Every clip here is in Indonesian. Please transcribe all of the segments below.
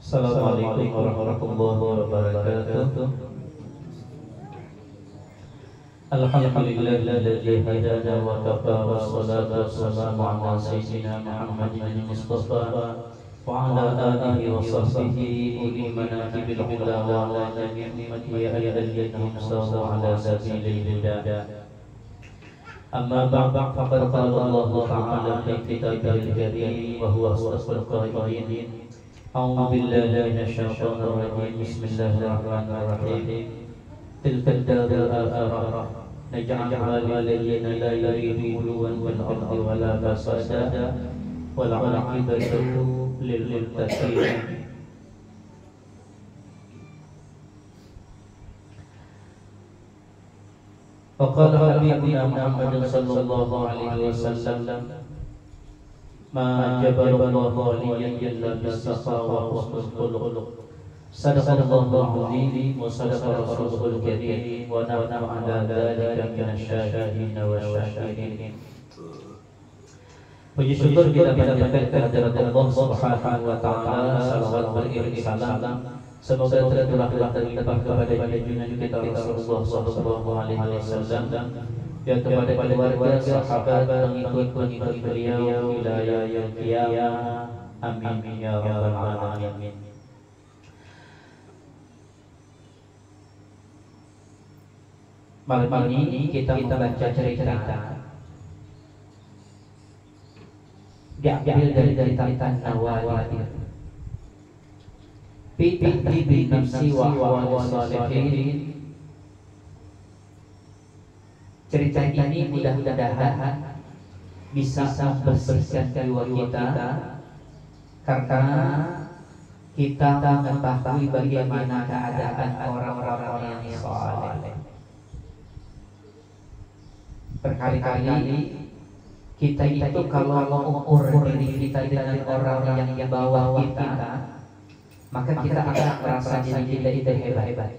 Assalamualaikum warahmatullahi wabarakatuh. Alhamdulillahilladzi hadana wa kafa wassalatu wassalamu ala sayyidina Muhammadin Mustafa wa ala alihi wa sahbihi ulil manaqibil ula wa ala jami'i ayyuhalladzina amsalu ala sabilil huda. Amma ba'd, faqad qala Allah ta'ala fi kitabihil karim wa huwa asdaqul qailin. A'udzu billahi minasyaitonir rajim. Bismillahirrahmanirrahim. Tilka ad-darul akhirah naj'aluha lil ladzina la yuriduna 'uluwan wa la fasada wal 'aqibatu lil muttaqin. Faqala habibuna Muhammad sallallahu alaihi wasallam, ma jabarallahu liyan illa bis-safa wa husnul khuluq. Sadaqallahu al-'azim wa sadaqa rasuluhul karim wa nahnu ala dzalika minasyahidin wasyakirin. Puji syukur kita panjatkan kehadirat Allah Subhanahu wa taala, salawat beriring salam semoga tercurahlah terlimpah kepada junjungan kita Rasulullah sallallahu alaihi wasallam, dan kepada keluarga, sahabat, pengikut beliau ila yaumil qiyamah. Amin ya rabbal alamin. Malam ini kita membaca cerita diambil dari Tatan Nawadir fi tahdzibin nafsi wa ahwalis shalihin. Cerita ini mudah-mudahan bisa membersihkan jiwa kita, karena kita mengetahui bagaimana keadaan orang-orang yang saleh. Berkali-kali kita itu kalau mengukur diri kita dengan orang yang di bawah kita, maka kita akan merasa diri kita hebat.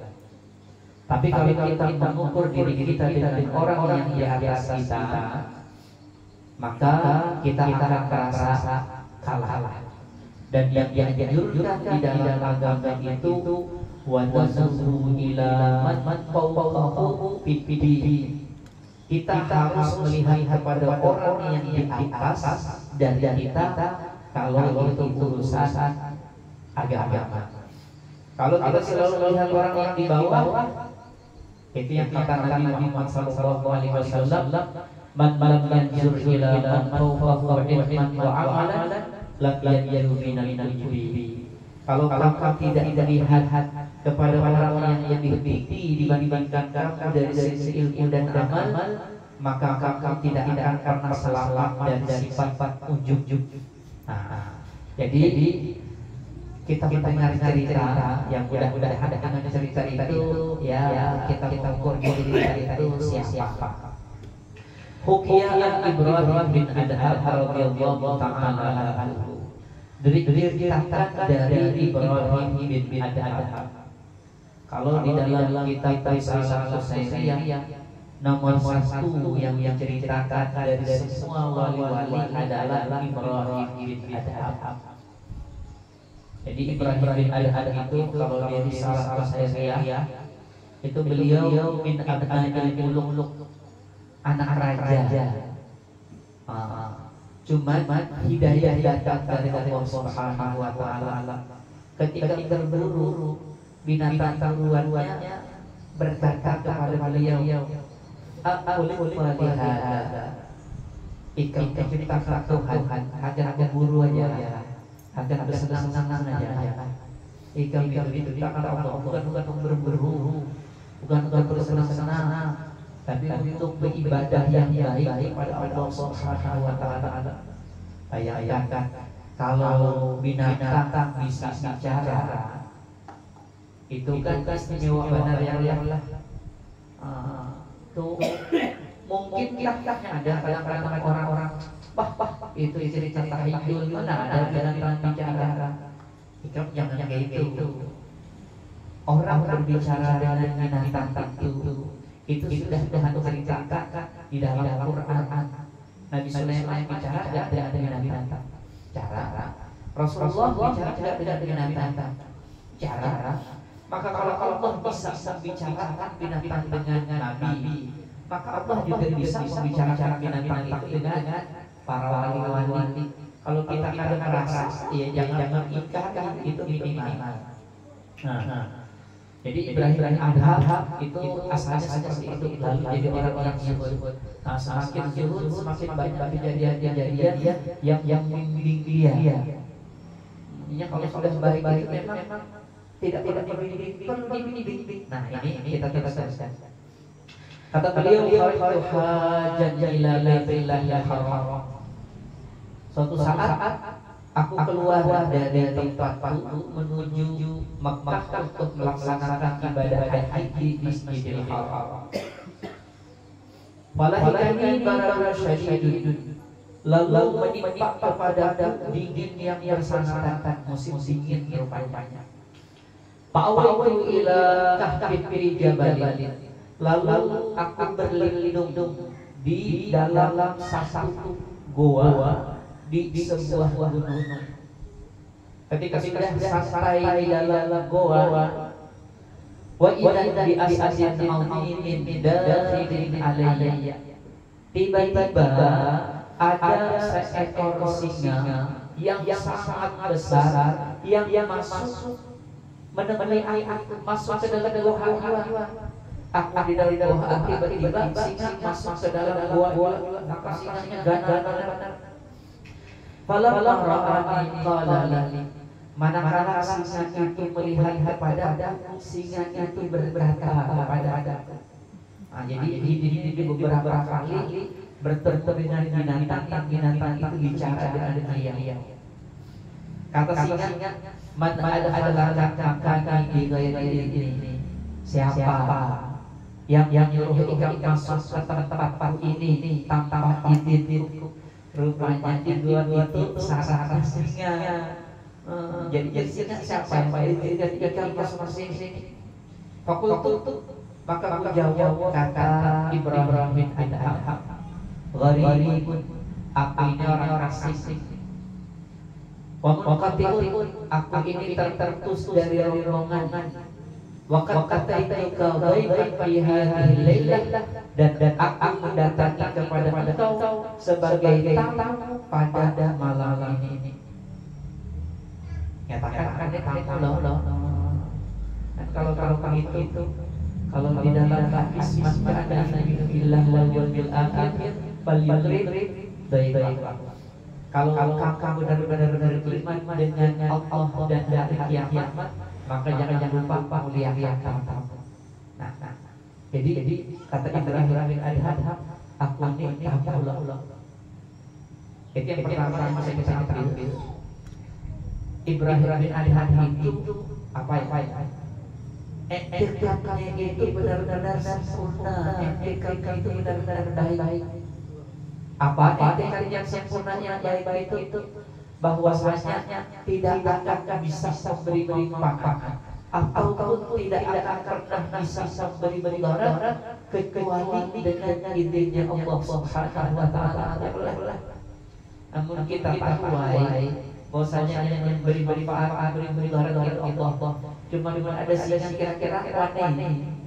Tapi kalau kita mengukur diri kita dengan orang yang di atas kita, maka kita akan merasa kalah. Dan yang dianjurkan di dalam agama itu wa nazuru ila man fawqahu fi. Kita harus melihat kepada orang yang di atas dari kita kalau itu urusan agama. Kalau kita selalu melihat orang yang di bawah, itu yang kata Nabi Muhammad SAW, man lam yanzur ila man fawqahu ilman wa amalan lam yanzur minal ujubi. Kalau kamu tidak melihat kepada orang yang lebih tinggi dibandingkan kamu dari sisi ilmu dan amal, maka kamu tidak akan pernah selamat dari sifat ujub. Jadi kita mendengar cerita yang mudah-mudahan dengan cerita itu ya kita mengukur diri kita itu siapa. Hukiya Ibrahim bin Adham radhiyallahu ta'ala anhu. Diceritakan dari Ibrahim bin Adham. Kalau di dalam kitab Risalah Nusairiyah nomor 1 yang menceritakan dari semua wali-wali adalah Ibrahim bin Adham. Jadi Ibrahim bin Adham itu kalau di Risalah Nusairiyah itu beliau min abna'il muluk, anak raja. Cuma hidayah datang dari Allah Subhanahu wa taala. Ketika berburu, binatang turuannya berkata kepada beliau, "Aqul walihada." Ikan diciptakan Tuhan agar berburu aja, agar bersenang-senang aja. Ikan diciptakan Allah bukan untuk berburu, bukan untuk bersenang-senang, tapi untuk beribadah yang baik kepada Allah Subhanahu wa taala. Bayangkan kalau binatang bisa bicara, itu kan istimewa benar yang lah. Tuh mungkin ada kadang-kadang orang-orang itu cerita tahayyul, mana ada binatang bicara. Itu jangan kayak gitu. Orang berbicara dengan binatang itu sudah Tuhan ceritakan di dalam Al-Quran. Nabi Sulaiman bicara, ada binatang. Cara Rasulullah bicara tidak dengan binatang. Cara. Maka kalau Allah bisa membicarakan binatang dengan Nabi, maka Allah juga bisa membicarakan binatang itu dengan para wali-wali. Kalau kita kadang merasa, ya jangan ikan itu minimal. Nah, jadi Ibrahim bin Adham itu asalnya seperti itu, lalu jadi orang-orang zuhud. Nah, semakin zuhud semakin banyak kejadian-kejadian yang membimbing dia. Ini kalau sudah baik itu memang tidak perlu dibimbing. Nah, ini kita teruskan. Kata beliau, "Hajan ila baitillahil haram." Suatu saat aku keluar dari tempatku menuju Makkah untuk melaksanakan ibadah haji di Masjidil Haram. Falahikani baradun syadidun, lalu menimpa kepadaku dingin yang bersangat, musim dingin rupanya. Fa'awaitu ila kahfi jabalin, lalu aku berlindung di dalam satu goa di sebuah gunung. Ketika sudah sampai di dalam goa, wa idza bi asadin aumin dakhilin alayya, tiba-tiba ada seekor singa yang sangat besar yang masuk menemani aku, masuk ke dalam goa. Aku di dalam goa, tiba-tiba singa masuk ke dalam goa, maka singanya gana-gana. Falamma ra'ani qala li, manakala singa itu melihat kepada aku, singa itu berkata kepada. Nah, jadi beberapa kali bertemu dengan binatang itu bicara dengan dia. Kata singa, man adkhalaka makani bi ghairi ini. Siapa yang nyuruh engkau masuk ke tempatku ini tanpa izinku? Rupanya tujuan itu sarana singa. Jadi siapa yang ikan masing-masing sini? Fakultu, maka aku jawab, kata Ibrahim bin Adham, gharibun, aku ini orang asing. Wakatipun, aku ini terputus dari rombongan. Wakat kata itu kau baik pihak lailah, dan aku mendatangi kepada engkau sebagai tamu pada malam ini. Nyatakan tamu loh. Dan kalau itu, kalau di dalam hadis masih ada billah wal yawmil akhir fal yukrim baik. Kalau kamu benar-benar beriman dengan Allah dan hari kiamat, maka jangan lupa muliakan tamu. Nah, jadi kata Ibrahim bin Adham, aku ini tamu Allah. Itu yang pertama yang saya bisa ambil. Ibrahim bin Adham itu apa ya? Etikanya itu benar-benar sempurna. Etika itu benar-benar baik. Apa etika yang sempurna yang baik itu? Bahwasanya tidak akan bisa memberi manfaat ataupun tidak akan pernah bisa memberi mudarat kecuali dengan izinnya Allah Subhanahu wa taala. Namun kita tahu bahwasanya yang memberi manfaat, memberi mudarat itu Allah. Cuma ada singa kira-kira wani.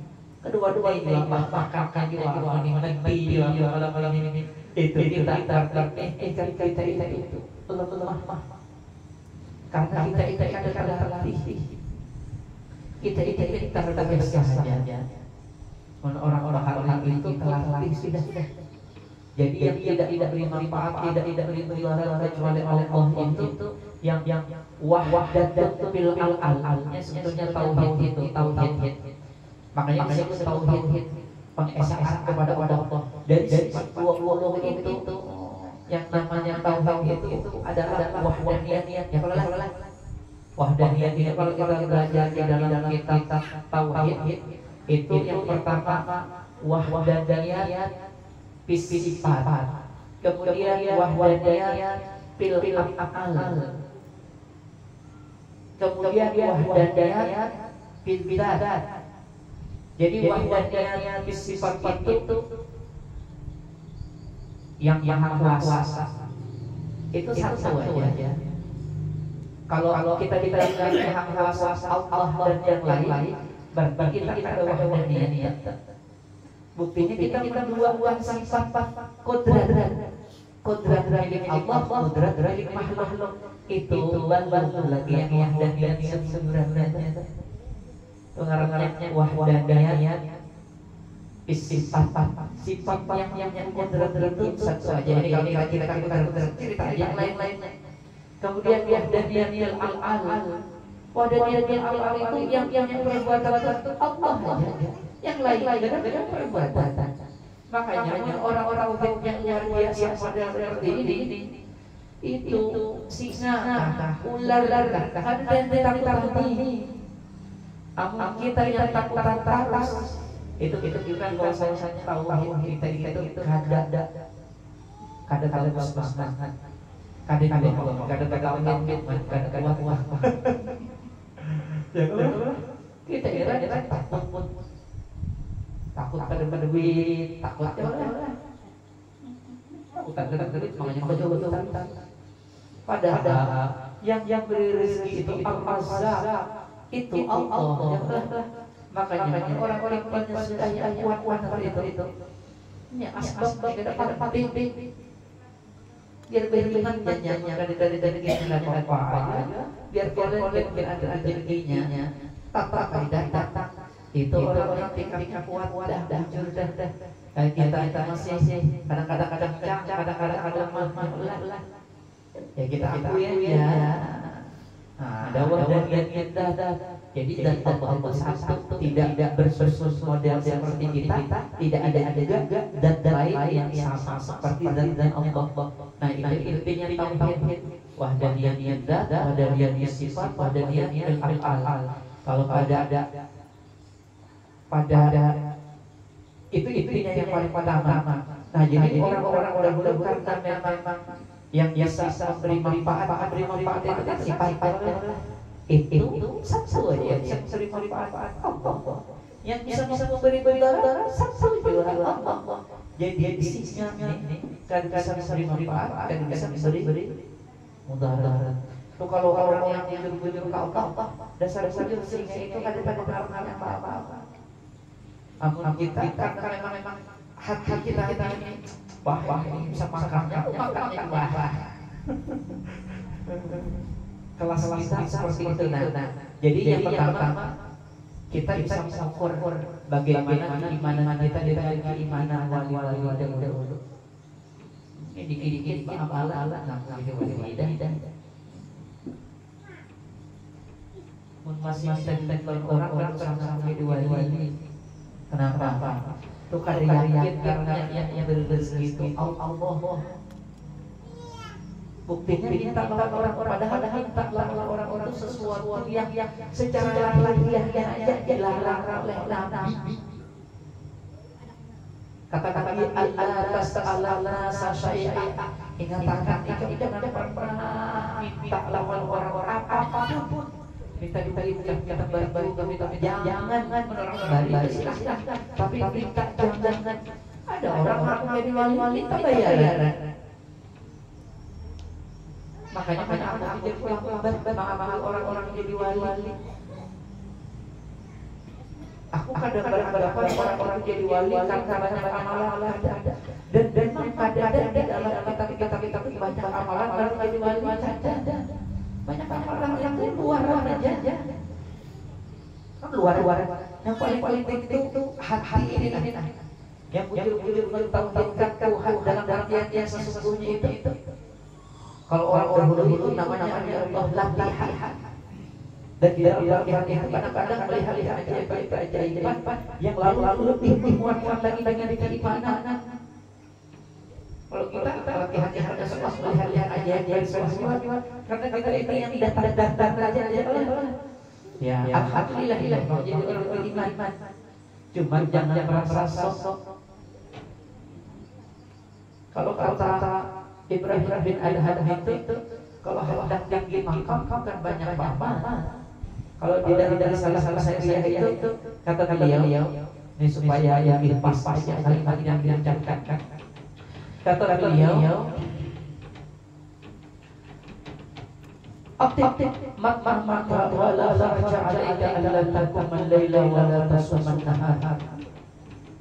Kedua-dua ini makan juga wani mati malam ini. Itu kita itu lemah. Karena kita ada hati. Kita terbatas saja. Orang-orang hati itu terlatih sudah. Jadi yang tidak beri manfaat, tidak beri mudarat kecuali Allah itu yang wahdatul bil al-alnya sebetulnya tauhid itu tauhid. Makanya disebut tauhid, pengesaan kepada Allah. Dari 20 itu yang namanya tauhid itu adalah wahdaniyah. Ya kalau wahdaniyah ini kalau kita belajar di dalam kitab tauhid itu yang pertama wahdaniyah sifat, kemudian wahdaniyah fil af'al, kemudian wahdaniyah fil bidat. Jadi wahdaniyah sifat itu yang maha kuasa itu satu aja. Kalau kita bilang maha kuasa Allah dan yang lain, berarti kita ada wahdaniyah. Buktinya kita menduakan sifat kodrat milik Allah, kodrat milik makhluk. Itu baru lagi yang wahdaniyah sebenarnya. Pengarangnya wahdaniyah sifat yang kodrat itu satu saja. Jadi kalau kita cerita yang lain-lainnya. Kemudian wahdaniyah al-al. Wahdaniyah al-al itu yang perbuatan itu Allah saja. Yang lain beda perbuatan. Makanya orang-orang yang luar biasa model seperti ini itu singa, ular, ada yang takut-takuti. Kita yang takut terus. Itu kita bahwasanya tahu kita itu kada basmahan. Kada wah. Kita takut pada duit, takut duit, makanya betul. Padahal yang beri rezeki itu Al-Razzaq, itu Allah. Makanya orang-orang yang sudah kuat itu. Ini asbab tidak penting. Biar berlihat janjinya dari kita apa aja. Biar kalian ada rezekinya. Tak itu orang-orang tingkat kuat dah jujur dah. Kita masih kadang-kadang lemah. Ya kita akui ya. Ada wahdaniyah dah. Jadi dan Allah satu tidak bersusun model seperti kita, tidak ada juga dan lain yang sama seperti dan Allah. Nah itu intinya tauhid. Wahdaniyah dah, wahdaniyah sifat, wahdaniyah al-al. Kalau pada itu intinya yang paling pertama. Nah jadi orang-orang dahulu karena memang yang bisa memberi manfaat itu kan sifat itu satu aja yang memberi manfaat Allah. Yang bisa memberi benar satu juga Allah. Jadi isinya ini kan bisa memberi manfaat, kan bisa memberi mudarat. Tuh kalau orang yang bujur-bujur ke Allah, dasar-dasar singa itu kadang-kadang yang apa-apa. Ampun kita karena memang hati kita ini ini bisa makannya wah. Kelas kita seperti itu. Jadi yang pertama kita bisa mengukur bagaimana iman kita dengan keimanan wali-wali dahulu. Ini dikit-dikit amalan dan masih dan orang sama-sama wali. Kenapa? Itu karena yakin karena yang berrezeki itu Allah. Buktinya minta lawan orang-orang, padahal minta lawan orang-orang itu sesuatu yang secara lahiriahnya aja dilarang oleh Nabi. Kata-kata Allah Ta'ala sasyai'a, ingatkan jangan pernah minta lawan orang-orang apapun. Minta kita baru jangan menolak silahkan, tapi minta jangan. Ada orang jadi wali minta bayaran. Makanya aku jadi mahal orang-orang jadi wali. Aku kadang-kadang orang-orang jadi wali karena banyak amalan ada. Dan kadang-kadang di dalam kita banyak amalan orang jadi wali ada. Banyak amalan yang luar aja. Luar. Yang paling penting itu hati ini. Yang bujur-bujur mentauhidkan Tuhan dalam artian yang sesungguhnya itu. Kalau orang dahulu itu namanya Allah lihat. Dan di dalam latihan itu kadang-kadang melihat ajaib-ajaib yang lalu lebih menguatkan lagi dengan keimanan. Kalau kita latihannya hanya sepas melihat ajaib semua, karena kita ini yang datang aja. Ya, alhamdulillah jadi orang beriman. Cuma jangan merasa sosok. Kalau kata Ibrahim bin Adham itu, kalau hendak tinggi makam kan banyak bapak. Kalau dari salah saya itu kata beliau ini supaya yang pas aja kalimat yang diucapkan. Kata beliau Aktif maka wala farja alaika alla taqumal laila wala tasuman nahar.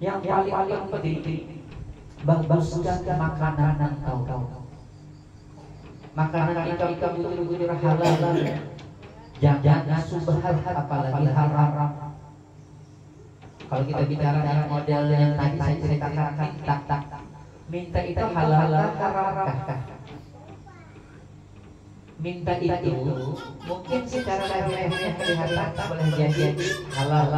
Yang paling penting baguskan makanan kau. Makanan kita betul-betul halal. Jangan subhat apalagi haram. Kalau kita bicara yang model yang tadi saya ceritakan, minta itu halal haram. Minta itu mungkin secara remeh kelihatan boleh jadi halal,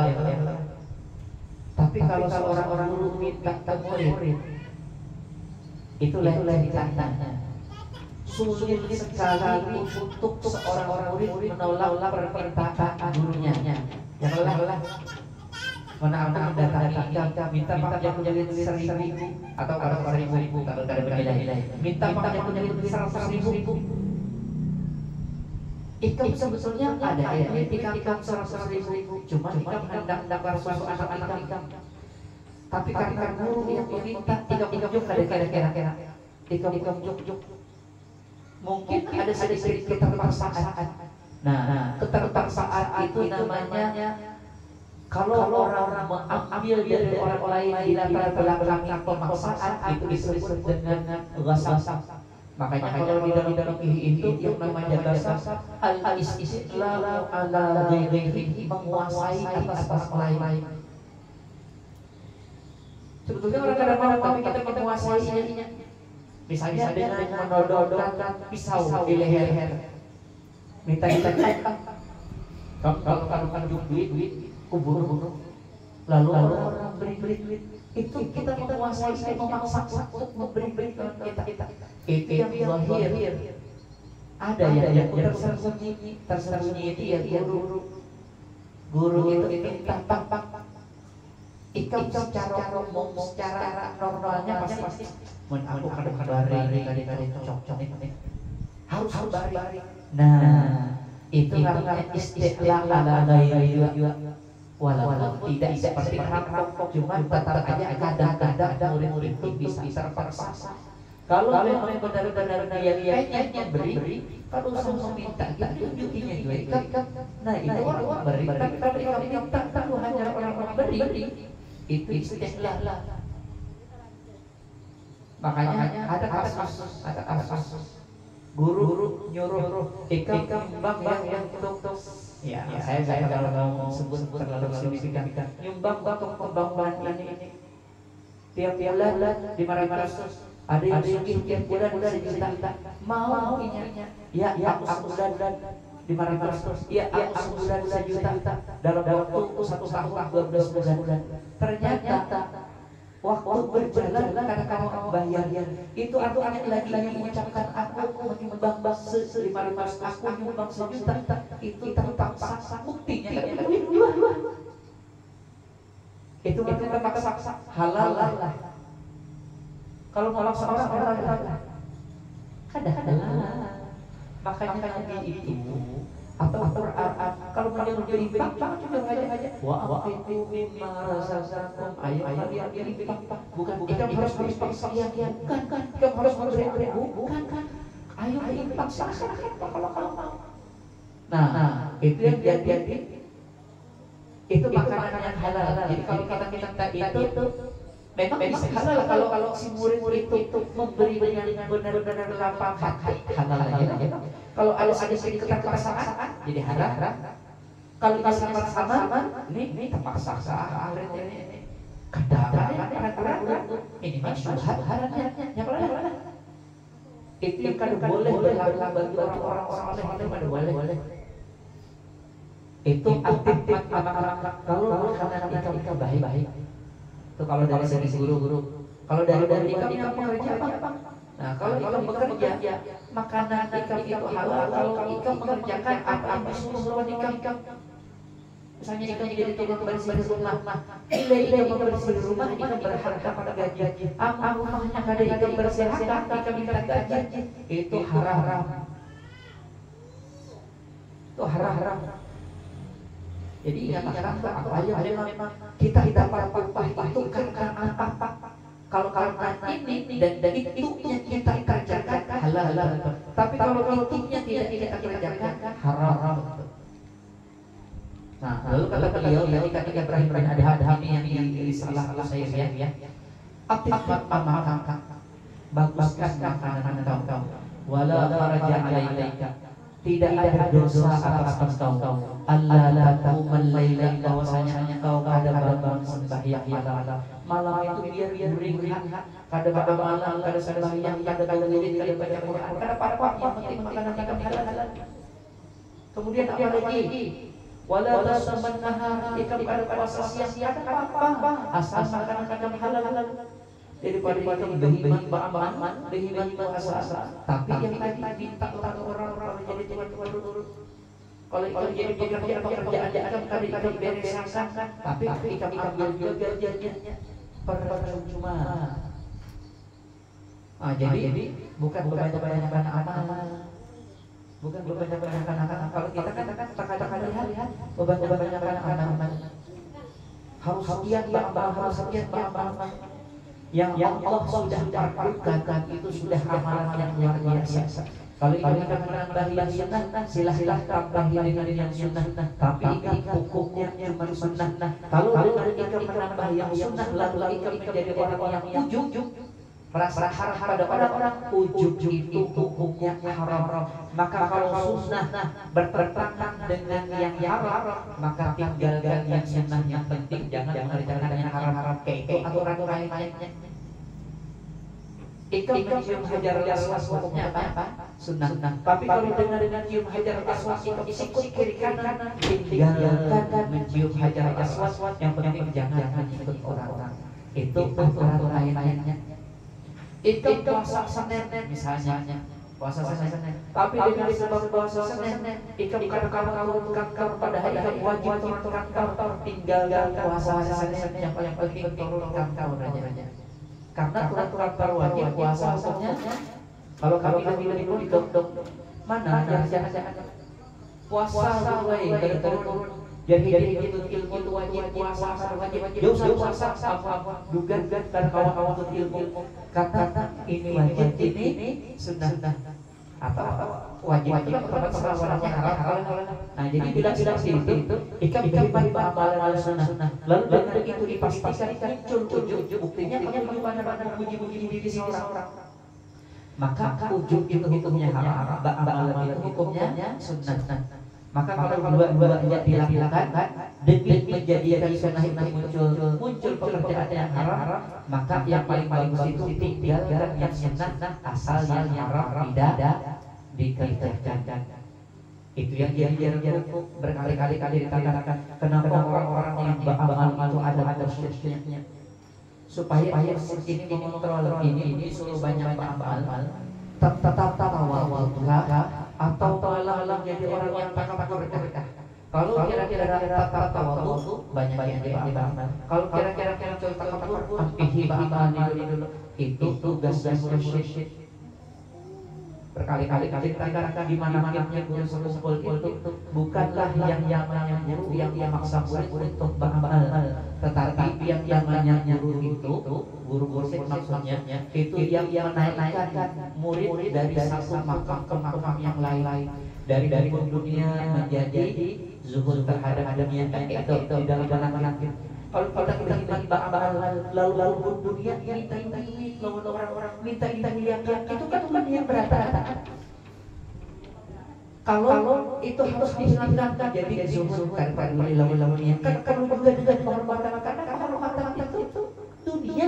tapi kalau seorang guru minta ke murid, itu lain ceritanya. Sulit sekali untuk seorang murid menolak permintaan gurunya. Janganlah mana datang minta Pak Jaku jadi 1.000 atau kalau 1.000 kalau ada bernilai, minta Pak Jaku jadi 100.000. Ikam sebetulnya ada ya, ikam 100.000, cuma ikam hendak dapat suatu anak-anak ikam. Tapi karena guru yang meminta, ikam juk kira-kira, ikam juk. Mungkin ada sedikit keterpaksaan. Nah, keterpaksaan itu namanya kalau orang mengambil dari orang lain di latar belakang pemaksaan itu disebut dengan ghasab. Makanya kalau di dalam itu yang namanya ghasab al-istislamu ala ghairihi, menguasai atas orang lain. Sebetulnya orang kadang-kadang tapi kita menguasainya. Misalnya dengan menodongkan pisau di leher. Minta kalau duit kubur, lalu orang beri duit, itu kita menguasai, memaksa untuk memberi kita. Itu yang zahir. Ada yang tersembunyi itu ya guru itu minta ikam secara normalnya pasti aku kadang-kadang cocok harus bari. Nah, itu namanya istilah ala ghairi walaupun tidak seperti rampok, cuma tetap aja kadang-kadang murid itu bisa terpaksa. Kalau memang benar-benar dia pengen beri, kalau usah meminta kita tunjukinya juga. Nah, itu orang beri, tapi kalau kamu minta tahu hanya orang beri, itu istilah. Makanya ada kasus guru nyuruh ikam nyumbang yang untuk ya saya kalau mau sebut terlalu signifikan, nyumbang untuk pembangunan ini tiap bulan 500, ada yang tiap bulan 1 juta, mau inya ya aku bulan 500, ya aku bulan 1 juta dalam waktu 1 tahun 12 bulan. Ternyata waktu berjalan karena kamu bayar itu artinya lagi mengucapkan aku menyumbang 500, aku menyumbang 1 juta, itu terpaksa buktinya itu terpaksa halal lah. Kalau nolak seorang kadang-kadang makanya Nabi itu atau Al-Quran kalau menyuruh berinfak jujur aja wa aqitu mimma razaqnakum, ayo kalian berinfak, bukan kita harus berinfak sekian, bukan kita harus beri, bukan ayo berinfak silakan kalau mau. Nah, itu yang jadi itu makanan yang halal. Jadi kalau kita minta itu memang bisa halal kalau si murid itu memberi dengan benar-benar lapang hati, halal aja. Kalau ada sedikit keterpaksaan jadi haram. Kalau dikasih sama ini terpaksa ini kadang-kadang ini syubhat haramnya yang itu yang kan boleh berlaku bagi orang-orang soleh, boleh. Itu aktif kalau makanan ikan baik. Itu kalau dari guru. Kalau dari ikan yang pekerja apa? Nah, kalau ikan bekerja, makanan ikan itu halal. Kalau ikan mengerjakan apa disuruh ikan. Misalnya ikan jadi tukang bersih rumah. Ikan membersih rumah, ikan berharga pada gaji. Rumahnya ada ikan bersih, ikan minta gaji. Itu haram. Itu haram. Jadi ingat apa aja memang kita dapat upah itu karena apa? Kalau ini dan itu yang kita kerjakan halal. Tapi kalau intinya tidak kita kerjakan haram. Nah, lalu kata beliau ketika Ibrahim bin Adham ini yang disalah saya ya. Aktifkan makanan, baguskan makanan kau. Wala faraja alaika. Tidak ada dosa atas kau. Allah taqumal laila, bahwasanya kau kada bangun sembahyang malam itu biar ringan. Kada malam, kada sembahyang, kada wirid, kada baca Quran, kada apa-apa, yang penting makanan halal. Kemudian apa lagi? Wala tasaman nahar, ikam kada puasa siang, kada apa-apa, asal makanan halal. Daripada kita behiman ba'aman, behiman puasa. Tapi yang tadi minta orang-orang jadi turut-turut. Kalau jadi pekerjaan kada bereskan, tapi ikam ambil juga gajinya percuma. Jadi bukan banyak-banyakan amal. Bukan banyak-banyakan amal. Kalau kita kan lihat banyak-banyakan amal. Harus sekian harus sekian yang Allah sudah fardukan itu sudah amalan yang luar biasa. Kalau kita menambah yang sunnah, silahkan tambah yang sunnah. Tapi ingat hukumnya cuma sunnah. Kalau kita menambah yang sunnah lalu kita menjadi orang yang ujub, merasa harap pada orang-orang, ujub itu hukumnya haram. Maka kalau sunnah bertentangan dengan yang haram, maka tinggalkan yang sunnah. Yang penting jangan mengerjakan yang haram-haram kayak aturan lainnya. Ikam mencium hajar aswad hukumnya apa? Sunnah. Tapi kalau dengan cium hajar aswad ikut kiri kanan, tinggalkan mencium hajar aswad. Yang penting jangan ikut orang-orang. Itu aturan lainnya. Ikam puasa Senin misalnya, puasa Senin. Tapi dengan sebab puasa Senin, ikam kantor pada hari wajib turun kantor, tinggalkan puasa Senin. Yang paling penting turun kantor aja. Karena turun wajib puasa hukumnya. Kalau kami dulu dok mana jangan puasa mulai turun. Jadi ilmu wajib puasa wajib jauh puasa apa dugan dan kawan-kawan ilmu kata ini wajib ini sunnah atau wajib itu kan perbuatannya haram. Nah jadi bila itu ikam pada amalan sunnah. Lalu dengan itu dipastikan muncul buktinya kamu pada memuji diri seorang. Maka ujub itu hukumnya haram, amalan itu hukumnya sunnah. Maka kalau dua-duanya dilakukan demi menjadikan sunnah itu muncul pekerjaan yang haram, maka yang paling bagus itu tinggalkan yang sunnah, asal yang haram tidak dikerjakan. Itu yang jadi berkali-kali dikatakan kenapa orang-orang yang beramal itu ada syirknya, supaya ini mengontrol ini disuruh banyak beramal tetap awal atau malah jadi orang yang takabur. Kalau kira-kira tata tawadhu banyak yang beramal. Kalau kira-kira takabur ampihi beramal dulu. Itu tugas musyrik. Berkali-kali kita di mana-mana guru sekumpul itu bukanlah yang guru yang memaksa murid untuk beramal, tetapi yang namanya guru itu guru maksudnya itu yang menaikkan murid dari satu makam ke makam yang lain, dari dunia menjadi zuhud terhadap dunia itu di dalam anak-anak. Kalau kita iman beramal lalu dunia minta lawan orang-orang minta yang itu kan dunia berat. Kalau itu harus dihindarkan jadi zuhud daripada lawan dunia. Kan juga dengan penghormatan karena penghormatan itu dunia.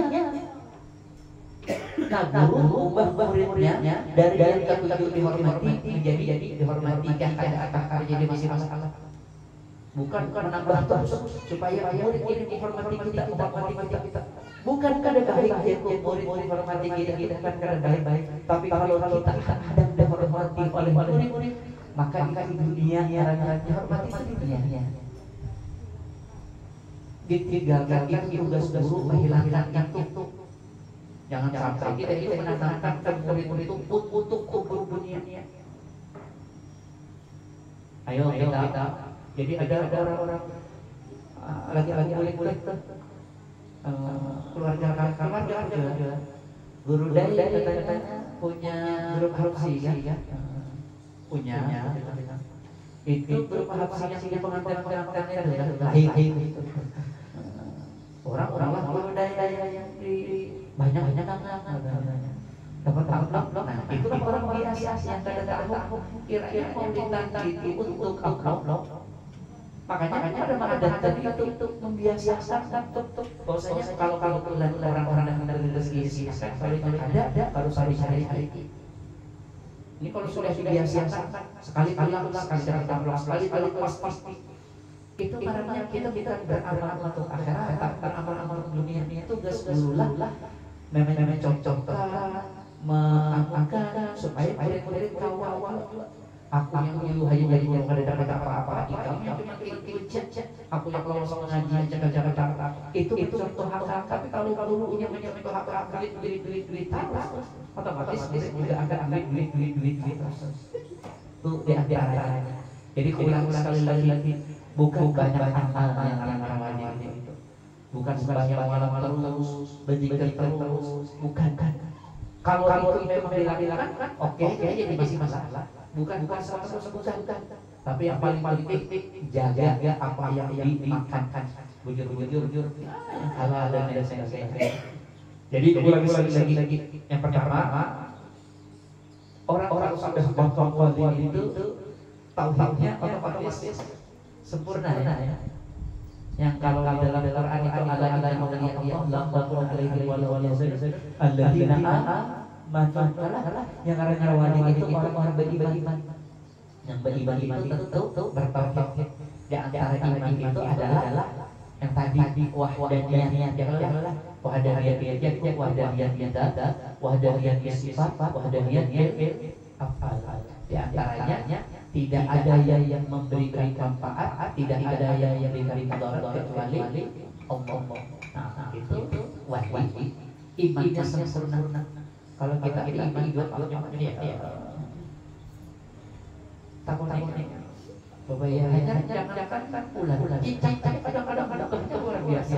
Nah, guru ubah muridnya dari yang ketujuh dihormati menjadi dihormati kata jadi masalah. Bukan menambah terus supaya murid ini menghormati kita. Bukan kada baik itu murid menghormati kita kan kada baik. Tapi kalau kita ada dihormati oleh murid, maka di dunia yang dihormati itu dunia. Ditinggalkan itu tugas guru menghilangkan itu. Jangan sampai kita itu menanamkan murid-murid itu untuk kubur dunia. Ayo kita. Jadi ada orang-orang lagi kulit keluarga juga Guru Dai katanya punya grup harsi kan? Punya. Itu grup harsi yang di pengantin-pengantin itu lahir. Orang-orang lah Guru Dai yang di banyak kan dapat amplop. Nah, itu kan orang biasa yang tidak tahu kira-kira mau ditantang itu untuk amplop. Makanya ada tadi itu membiasakan untuk bahwasanya kalau orang-orang yang dari rezeki kalau ada harus cari. Ini kalau sudah dibiasakan sekali dapat amplop sekali pasti itu karena kita beramal untuk akhirat, beramal untuk dunia. Tugas dulu lah memang cocokkan mengamalkan supaya murid-murid kawal aku yang dulu hanya jadi yang kada dapat apa-apa, kamu yang cuma ikut aku yang kalau sama ngaji jaga-jaga itu contoh hak. Tapi kalau gurunya menyentuh hak duit terus otomatis dia juga akan ambil duit tuh di antaranya. Jadi ulang sekali lagi, bukan banyak amal yang orang wajib itu, bukan sembahyang malam terus, berzikir terus, bukan. Kalau itu memang dilakukan, oke, jadi masih masalah. Bukan 100% bukan. Tapi yang paling penting jaga apa yang dimakan. Bujur yang halal dan yang sehat. Jadi ulangi lagi. Yang pertama, orang sudah bangkol itu tauhidnya otomatis sempurna ya. Yang kalau di dalam Quran itu ada Allah la khawfun alaihim wa la hum yahzanun alladzina amanu. Yang karena wali itu orang-orang beriman. Yang beriman itu tentu bertauhid. Di antara iman itu adalah yang tadi wahdaniyah wahdaniyah sifat, wahdaniyah afal. Di antaranya tidak ada yang memberikan manfaat, tidak ada yang memberikan mudarat kecuali Allah. Nah, itu wahid. Imannya sempurna. Kalau kita iman dua takutnya Bapak ya jangan ulah kadang-kadang orang biasa.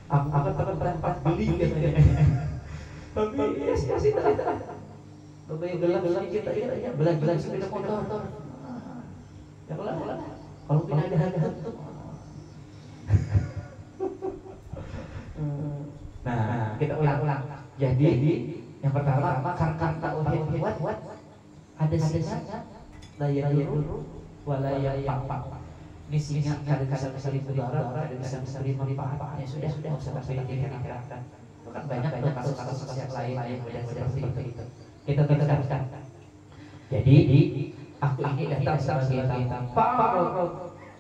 Aku tempat beli katanya. Tapi ya Bapak yang gelap sedikit aja belan sepeda motor. Ya kalau pindah ada tuh. Nah, kita ulang. Jadi yang pertama karena tauhid kuat ada sifat daya dulu walaya pak. Ini singa kadang-kadang bisa diudara, kadang bisa menerima manfaat. Ya sudah usah dipikirkan. Itu kan banyak kasus-kasus yang lain yang seperti itu. Kita teruskan. Jadi aku ini datang sebagai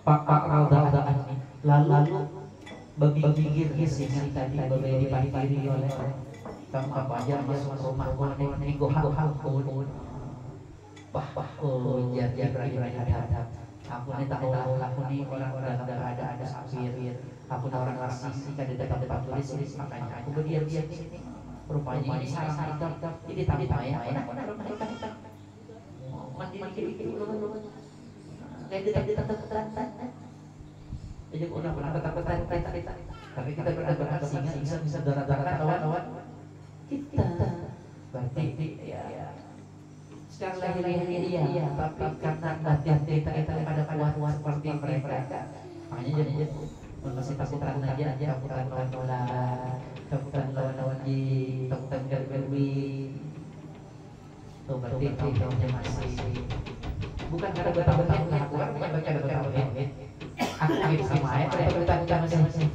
Pak Raudaan lalu berpikir singa tadi bagai dipatiri oleh kamu apa aja masuk rumah ini gohak jar berani ada aku ini tahu aku ini orang ada sapir aku orang asing kada dapat tulis makanya aku berdiam di sini rupanya ini sarang hitam jadi tambah ya rumah hitam mandi dulu kayak tetap jadi orang tetap tapi kita berada singa bisa darah kawan kita berarti ya secara lahiriah iya tapi karena batin kita pada kuat seperti mereka makanya jadi masih takutan aja takutan lawan di takutan garbi tuh berarti tahunnya masih bukan karena bertahun-tahun aku kan bukan baca bertahun-tahun aku sama ayat takutan masih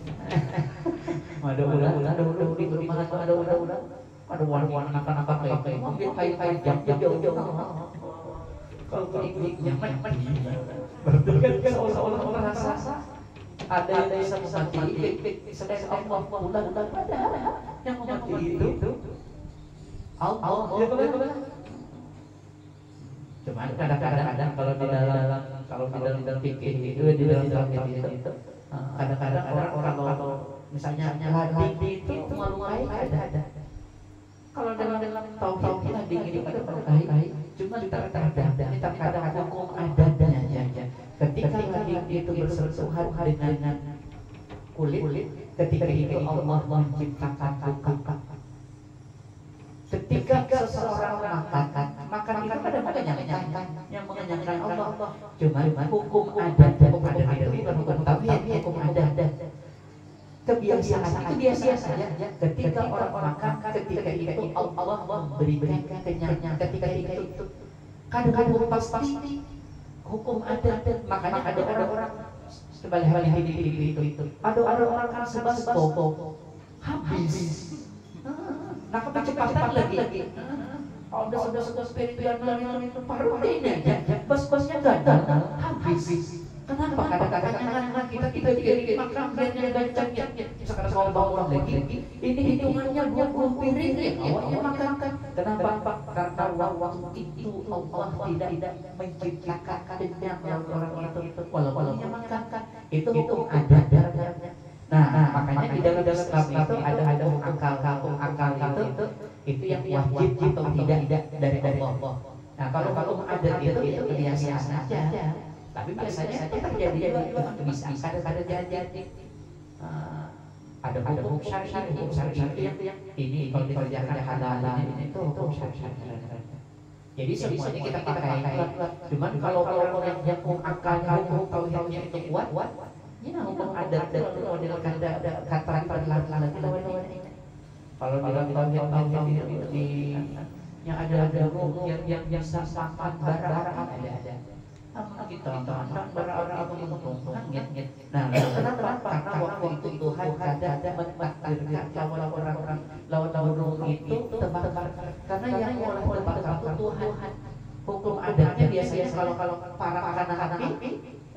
ada ulang di rumah ada ulang ada warna anak-anak kayak mobil kayu jam jauh kalau klik-kliknya mati berarti kan orang rasa ada yang bisa mati sedang Allah ulang ada yang mati itu Allah cuman kadang-kadang kalau di dalam fikih itu di dalam itu kadang-kadang orang kalau misalnya lading itu melukai ada kalau dalam tauhid lading itu ada melukai cuma terkadang ada hukum adatnya aja ketika lading itu bersentuhan dengan kulit ketika itu Allah menciptakan luka Ketika seseorang makan itu kadang mengenyangkan, yang mengenyangkan Allah. Cuma hukum adat itu bukan hukum tauhid, hukum adat. Kebiasaan itu biasa saja. Ketika orang makan, ketika itu Allah memberikan kenyang. Ketika itu kadang pasti hukum adat. Makanya ada orang kembali itu. Ada orang makan sebasco habis. Nah kecepatan lagi. Udah spiritual itu paruh ini aja. Bos-bosnya gagal habis. Kenapa? Kadang-kadang kita makan biarnya gancang ya. Sekarang kalau bawa lagi, ini hitungannya 20 piring ya. Awalnya makan. Kenapa? Karena waktu itu Allah tidak menciptakan kenyang orang itu. Walaupun dia makan, itu hukum adat. Nah, makanya di dalam Islam itu ada hukum akal itu yang wajib atau tidak dari Allah. Nah, kalau hukum adat itu kebiasaan saja. Tapi biasanya itu terjadi juga bisa ada jadi ada hukum syar'i itu yang ini kalau dikerjakan halal itu hukum syar'i. Jadi semuanya kita pakai. Cuman kalau yang hukum akalnya hukum tauhidnya itu kuat, ya hukum adat itu model kata perlahan kalau dalam tauhid di yang ada hukum yang bisa makan barang ada. Kita orang ngit. Nah, kenapa? Karena waktu itu Tuhan ada mentakdirkan lawan burung itu tebak-tebak. Karena yang mulai tebak-tebak itu Tuhan. Hukum adatnya biasanya kalau para anak api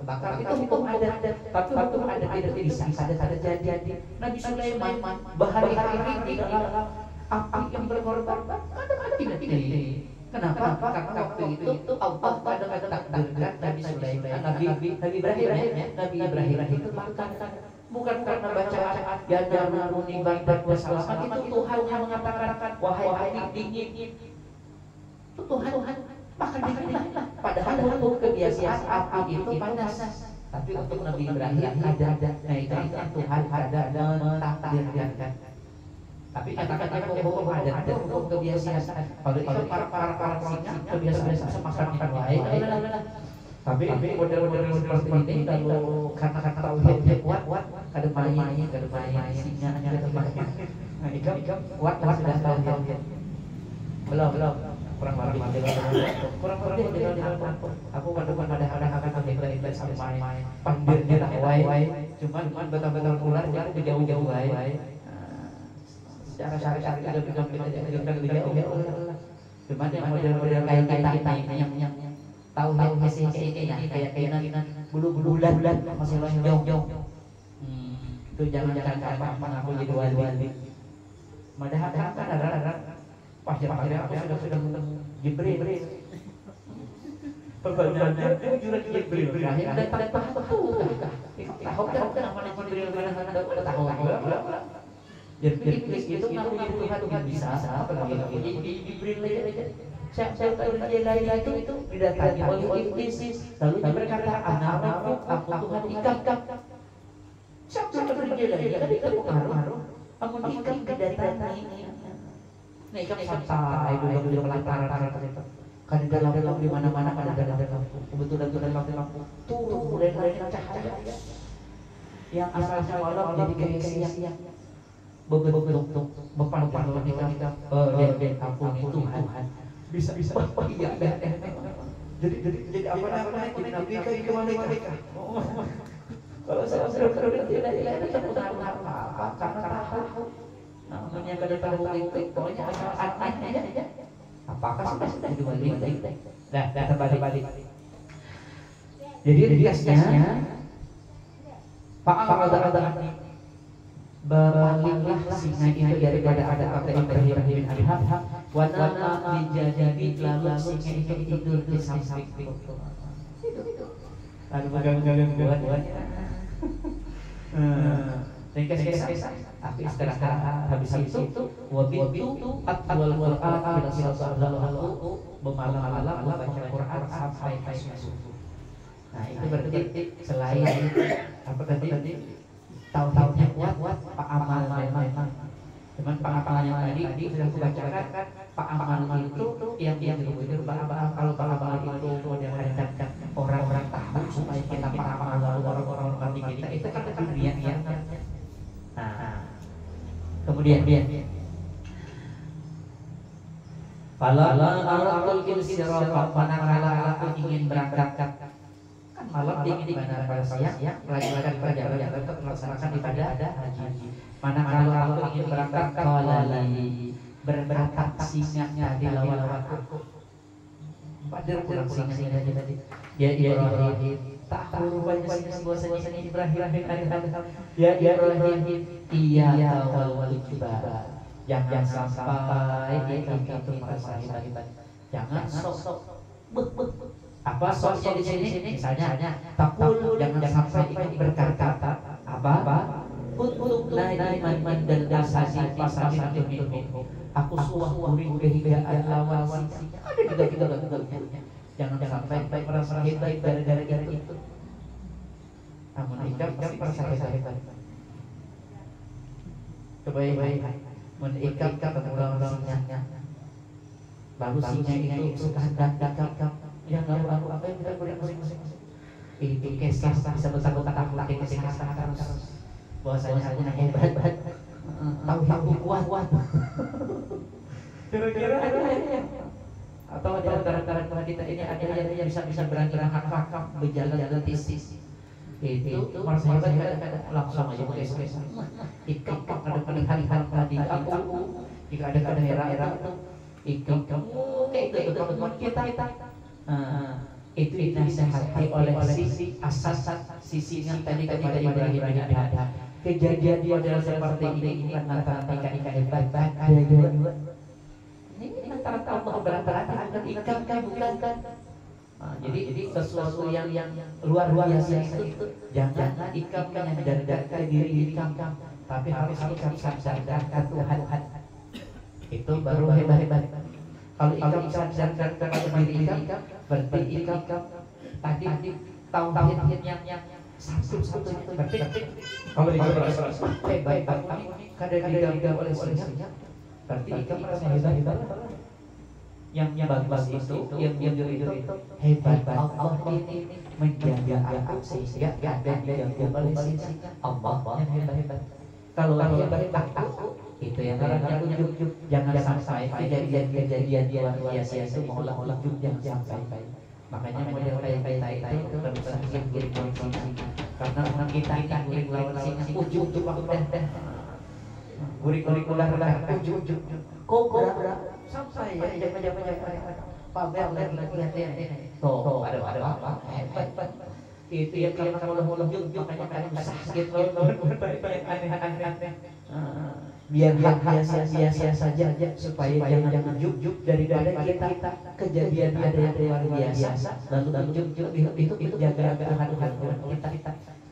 bakar itu hukum adat. Tapi hukum adat tidak bisa ada jadi. Nabi Sulaiman berhari-hari di dalam api yang berkorban kadang-kadang tidak. Kenapa? Karena waktu itu Allah kadang-kadang takdirkan Nabi Sulaiman, Nabi Ibrahim itu makan. Bukan karena bacaan ya jangan ibadah bersalaman itu Tuhan yang mengatakan wahai api dingin. Itu Tuhan makan dingin. Padahal hukum kebiasaan api itu panas. Tapi untuk Nabi Ibrahim ada. Nah itu Tuhan ada mentakdirkan. Tapi katakan hukum adat dan hukum kebiasaan. Kalau itu para singa kebiasaan bisa makan baik. Tapi model-model seperti ini kalau karena tauhidnya kuat, kada main singa ada main. Nah, ikam kuat sudah tauhid. Belum kurang lebih aku pada akan ibadah sampai pandirnya tak wae. Cuman betul-betul keluar jauh-jauh wae. Secara syariat juga bisa jauh. Cuman yang model-model kayak kita yang tahu masih kayak bulu-bulan masih lonjong. Itu jangan apa aku jadi wali. Padahal kan ada pasir aku sudah Jibril. Perbandaannya jujuran Jibril. Akhirnya datang tahu namanya Jibril tahu. Jadi iblis itu ngaku Tuhan bisa apa lagi Jibril aja. Siapa lagi itu didatangi oleh iblis lalu dia berkata aku Tuhan ikan. Siapa Jibril lagi kan itu pengaruh. Amun ikan didatangi. Nah ikan santai duduk di pelataran itu. Kan di dalam di mana-mana ada dalam kebetulan lampu turun dari cahaya yang asalnya malam jadi kayak siang. Bebentuk bepan kita kampung itu Tuhan bisa iya jadi apa nabi ke malaikat kalau saya sudah tidak apa karena tahu namanya kada tahu itu pokoknya anehnya aja apakah sudah jadi wali dah terbalik jadi biasanya Pak ada berpalinglah singa itu daripada ada kata Ibrahim bin Adham wanama dijadi lalu singa itu tidur di samping lalu pegang buat ringkas tapi istirahat habis itu wabitu atwal Quran ila sallallahu bermalam-malam baca Quran sampai subuh. Nah itu berarti selain apa tadi tauhidnya kuat, pak amal memang Cuman Pak Amal yang tadi sudah aku bacakan, Pak Amal itu yang jujur, kalau Pak Amal itu model hadap orang-orang tahu supaya kita Pak Amal orang-orang kami kita itu kan dunia yang. Nah, kemudian Fala insirafa manakala aku ingin berangkat kan malam dingin di mana pada siang melanjutkan perjalanan untuk melaksanakan ibadah haji. Manakala aku ingin berangkat qalali berberatap singa di lawan-lawanku. Padir kurang singa tadi. Ya Ibrahim tak rupanya singa Ibrahim ya Ibrahim iya wal kibar. Jangan sampai kita itu merasa hebat. Jangan sok apa soknya di sini misalnya takul jangan sampai ikut berkata apa untuk naik iman dan dasar pasal itu aku suah kuring kehigaan lawan ada juga jangan sampai merasa hebat gara-gara itu. Namun ikan pasti merasa hebat. Coba mengikat ketemu singa baru singa itu suka dak yang lalu apa yang kita boleh masing-masing itu kesah bisa betul-betul laki kesah terus bahwasanya hanya hebat tahu kuat kira-kira atau di antara kita ini ada yang bisa berani hakam berjalan tisis itu merasa hebat langsung aja pakai kesah ikat pada hari-hari tadi aku jika ada kamera ikat itu teman kita itu dinasihati oleh sisi asas sisi yang tadi kepada Ibrahim ada kejadian model seperti ini antara ikan hebat ini antara Allah berat-berat akan ikan bukan kan. Jadi sesuatu yang luar biasa itu jangan ikan menyadarkan diri ikan tapi harus ikan sadarkan Tuhan itu baru hebat. Kalau ikan sadarkan diri ikan berarti ikan tadi tauhid yang satu itu berarti kalau hebat kadang diganggu oleh singa berarti ikan merasa hebat. Yang bagus itu yang jujur itu hebat Allah ini menjaga aku sehingga ada diganggu oleh singa Allah yang hebat. Kalau hebat aku itu yang namanya ujub. Jangan sampai kejadian luar biasa itu mengolah ujub jangan sampai. Makanya model kayak kita itu berusaha guring singa karena kita guring lawan singa ujub udah guring ular ujub kobra sampai ya pamer lagi tuh ada apa hebat itu yang karena kalau ujub makanya kan sakit banyak aneh-aneh biar biasa saja supaya jangan ujub daripada kita kejadian ada yang luar biasa lalu ujub itu jaga Tuhan kita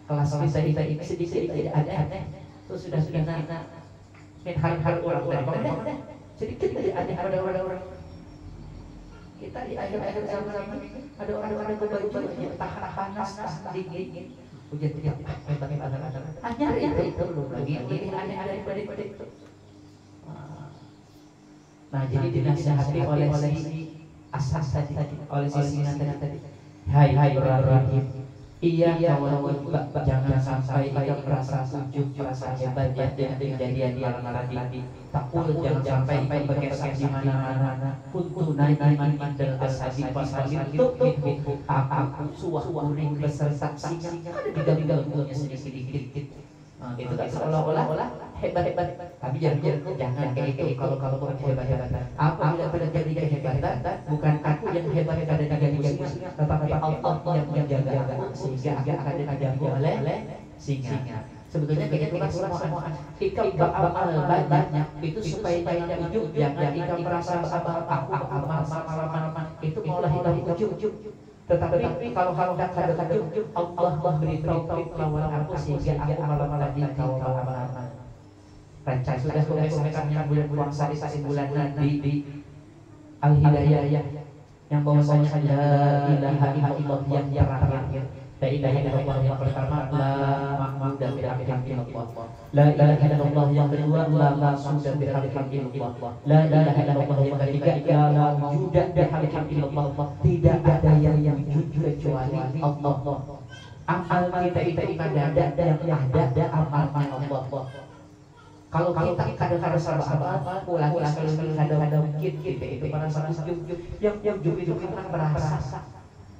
kelas kita ini sedikit aneh itu sudah min hal orang udah sedikit aneh pada orang kita di akhir zaman ini ada orang-orang berbaju tahan panas dingin hujan tidak hebat hanya itu belum lagi aneh daripada itu. Nah jadi dinasihati oleh si asas tadi oleh si singa tadi hai Ibrahim iya jangan sampai kita merasa ujub merasa hebat dengan kejadian tadi takut jangan sampai berkesan di mana-mana kuntu naiman dan asadi pasal itu aku suah kuring beserta singa ada di dalamnya sedikit itu kan seolah-olah hebat tapi jangan kayak itu kalau hebat apa yang pada jadi kehebatan bukan aku yang hebat ada di singa tetapi Allah yang menjaga aku sehingga akan diganggu oleh singa. Sebetulnya begitulah semua ikan beramal banyak itu supaya jangan ujub jangan ikan merasa aku amal itu malah hilang ujub. Tetapi kalau ada ujub Allah memberi taufik lawan aku sehingga aku malam di kau amal. Rancang sudah yang bulan puasa di bulan nanti Al-Hidayah yang bahwasanya la ilaha illallah yang terakhir. La ilaha illallah yang pertama la ma'budu bi haqqin illallah. La ilaha illallah yang kedua, la maqsuda bihaqqin illallah. La ilaha illallah yang ketiga, la mawjuda bihaqqin illallah. Tidak ada yang wujud kecuali Allah. Amal kita itu kadang-kadang yang ada amalnya Allah. Kalau kita kadang-kadang sabar-sabar, ulangi sekali-sekali kadang-kadang mungkin kita itu merasa ujub-ujub. Yang ujub itu kan merasa.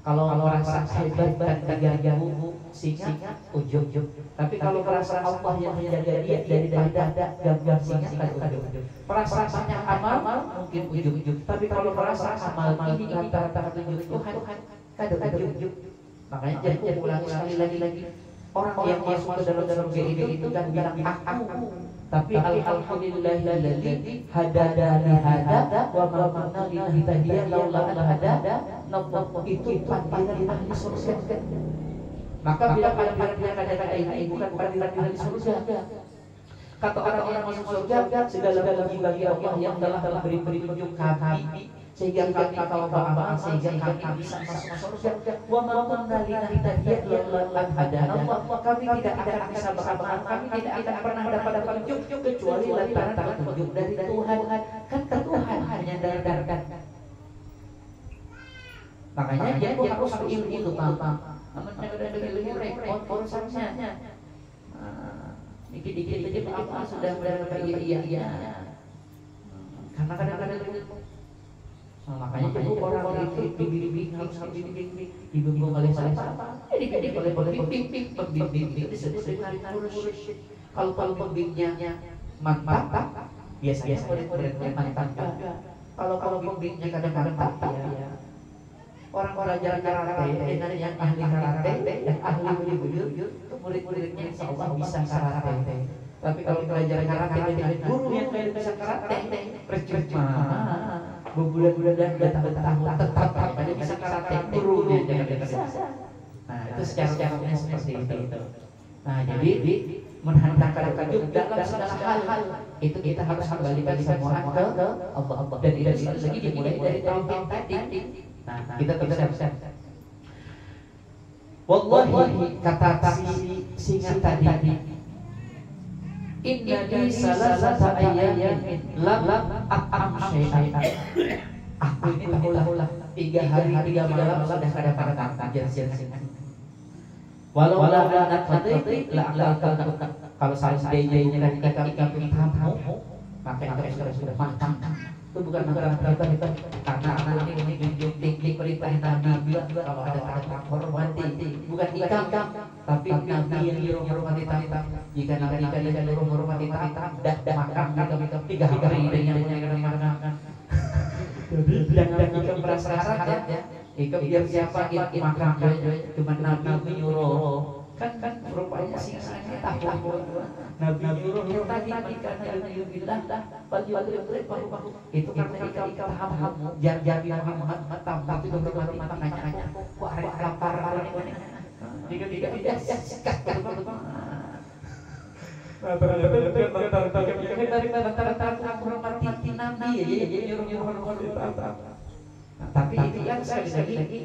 Kalau merasa hebat dan gagah singa ujub. Tapi kalau merasa Allah yang menjaga dia daripada gagah singa kan ujub. Merasa banyak amal mungkin ujub. Tapi kalau merasa amal ini rata-rata ujub Tuhan kadang ujub. Makanya jangan ulangi sekali lagi. Orang yang masuk ke dalam surga itu kan bilang aku. Tapi alhamdulillahilladzi hadana hada wa ma kunna linahtadiya laula an hadana itu panggilan ahli surga. Maka bila kata-kata ini bukan panggilan ahli surga. Kata orang masuk surga segala bagi Allah yang telah beri petunjuk kami sehingga kami kalau beramal sehingga kami bisa masuk surga. Wa ma kunna linahtadiya laula an hadana kami tidak akan bisa beramal, kami tidak akan pernah dapat petunjuk kecuali lantaran petunjuk dari Tuhan. Kan Tuhan menyadarkan. Makanya dia harus ilmu itu paham. Namanya udah ilmu repot urusannya. Dikit-dikit aja apa sudah iya. Karena kadang-kadang makanya orang itu dibimbing harus dibimbing oleh siapa? Dibimbing oleh pembimbing itu disebut dengan mursyid. Kalau pembimbingnya mantap, biasanya murid-muridnya mantap. Kalau pembimbingnya kadang-kadang ya orang belajar karate dengan yang ahli karate, yang ahli buyut, itu murid-muridnya insyaallah bisa karate. Tapi kalau belajar karate dengan guru yang bisa karate, percuma. Berbulan-bulan dan bertahun-tahun tetap pada bisa karate gurunya jangan bisa. Nah itu secara seperti itu. Nah jadi menhantarkan petunjuk dalam segala hal itu kita harus kembalikan semua ke Allah. Dan itu lagi dimulai dari tauhid tadi. Nah kita siap. Wallahi kata singa tadi. Inna li salasata ayyamin lam at'am syai'an. Aku ini tahulah 3 hari 3 malam sudah kada makan jajan. Walau la qaditi la akalkan. Kalau seandainya kami tamu maka kita sudah makan. Itu bukan makan kita karena ini junjung tinggi perintah Nabi kalau ada tamu hormati, bukan ikan tapi Nabi yang dihormati tamu. Jika Nabi kalian menghormati tamu dah makan kita 3 hari dengan makan. Jadi jangan kita merasa ya. Ikut biar siapa kita makan cuma Nabi menyuruh. Kan rupanya sisanya tahu Nabi nyuruh tadi karena yubillah palu itu karena ikan paham jar Muhammad tapi berhormati makanya kok hari lapar ini tidak sikat hormati Nabi nyuruh tapi itu yang sekali lagi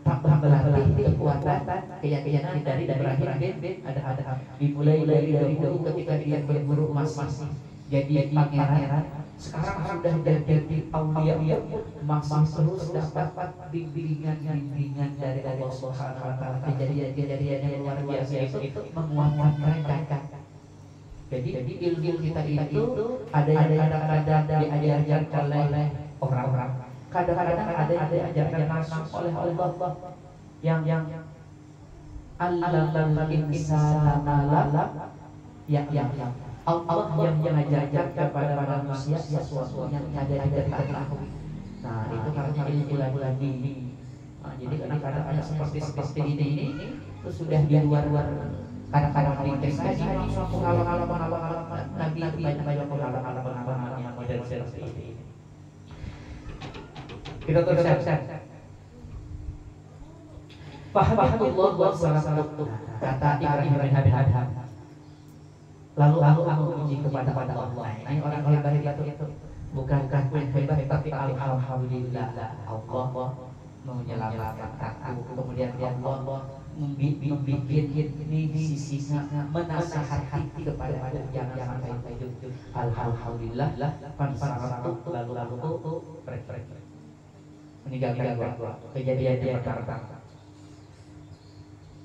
tambah melatih kekuatan keyakinan dari Ibrahim ada dimulai dari dahulu ketika dia berburu emas jadi pangeran sekarang sudah jadi aulia masih terus dapat bimbingan dari Allah Subhanahu wa taala. Kejadian yang luar biasa itu menguatkan mereka. Jadi ilmu kita itu ada yang kadang-kadang diajarkan oleh orang-orang, kadang-kadang ada yang diajarkan langsung oleh Allah yang allamal insana ma lam Allah yang mengajarkan kepada manusia sesuatu yang ada di diketahui. Nah itu karena ilmu lagi. Nah, jadi kadang-kadang ada seperti ini itu sudah di luar kadang-kadang dikasih pengalaman Nabi banyak pengalaman yang model seperti ini. Kita terus siap. Fahamullah wa salamatu kata Ibrahim bin Adham. Lalu aku puji kepada Allah. Ini orang hebat itu bukan aku yang hebat tapi alhamdulillah Allah menyelamatkan aku. Kemudian Allah membuat ini sisinya menasihati kepada jangan sampai itu. Alhamdulillah pansaratu lalu meninggalkan kejadian yang pertama.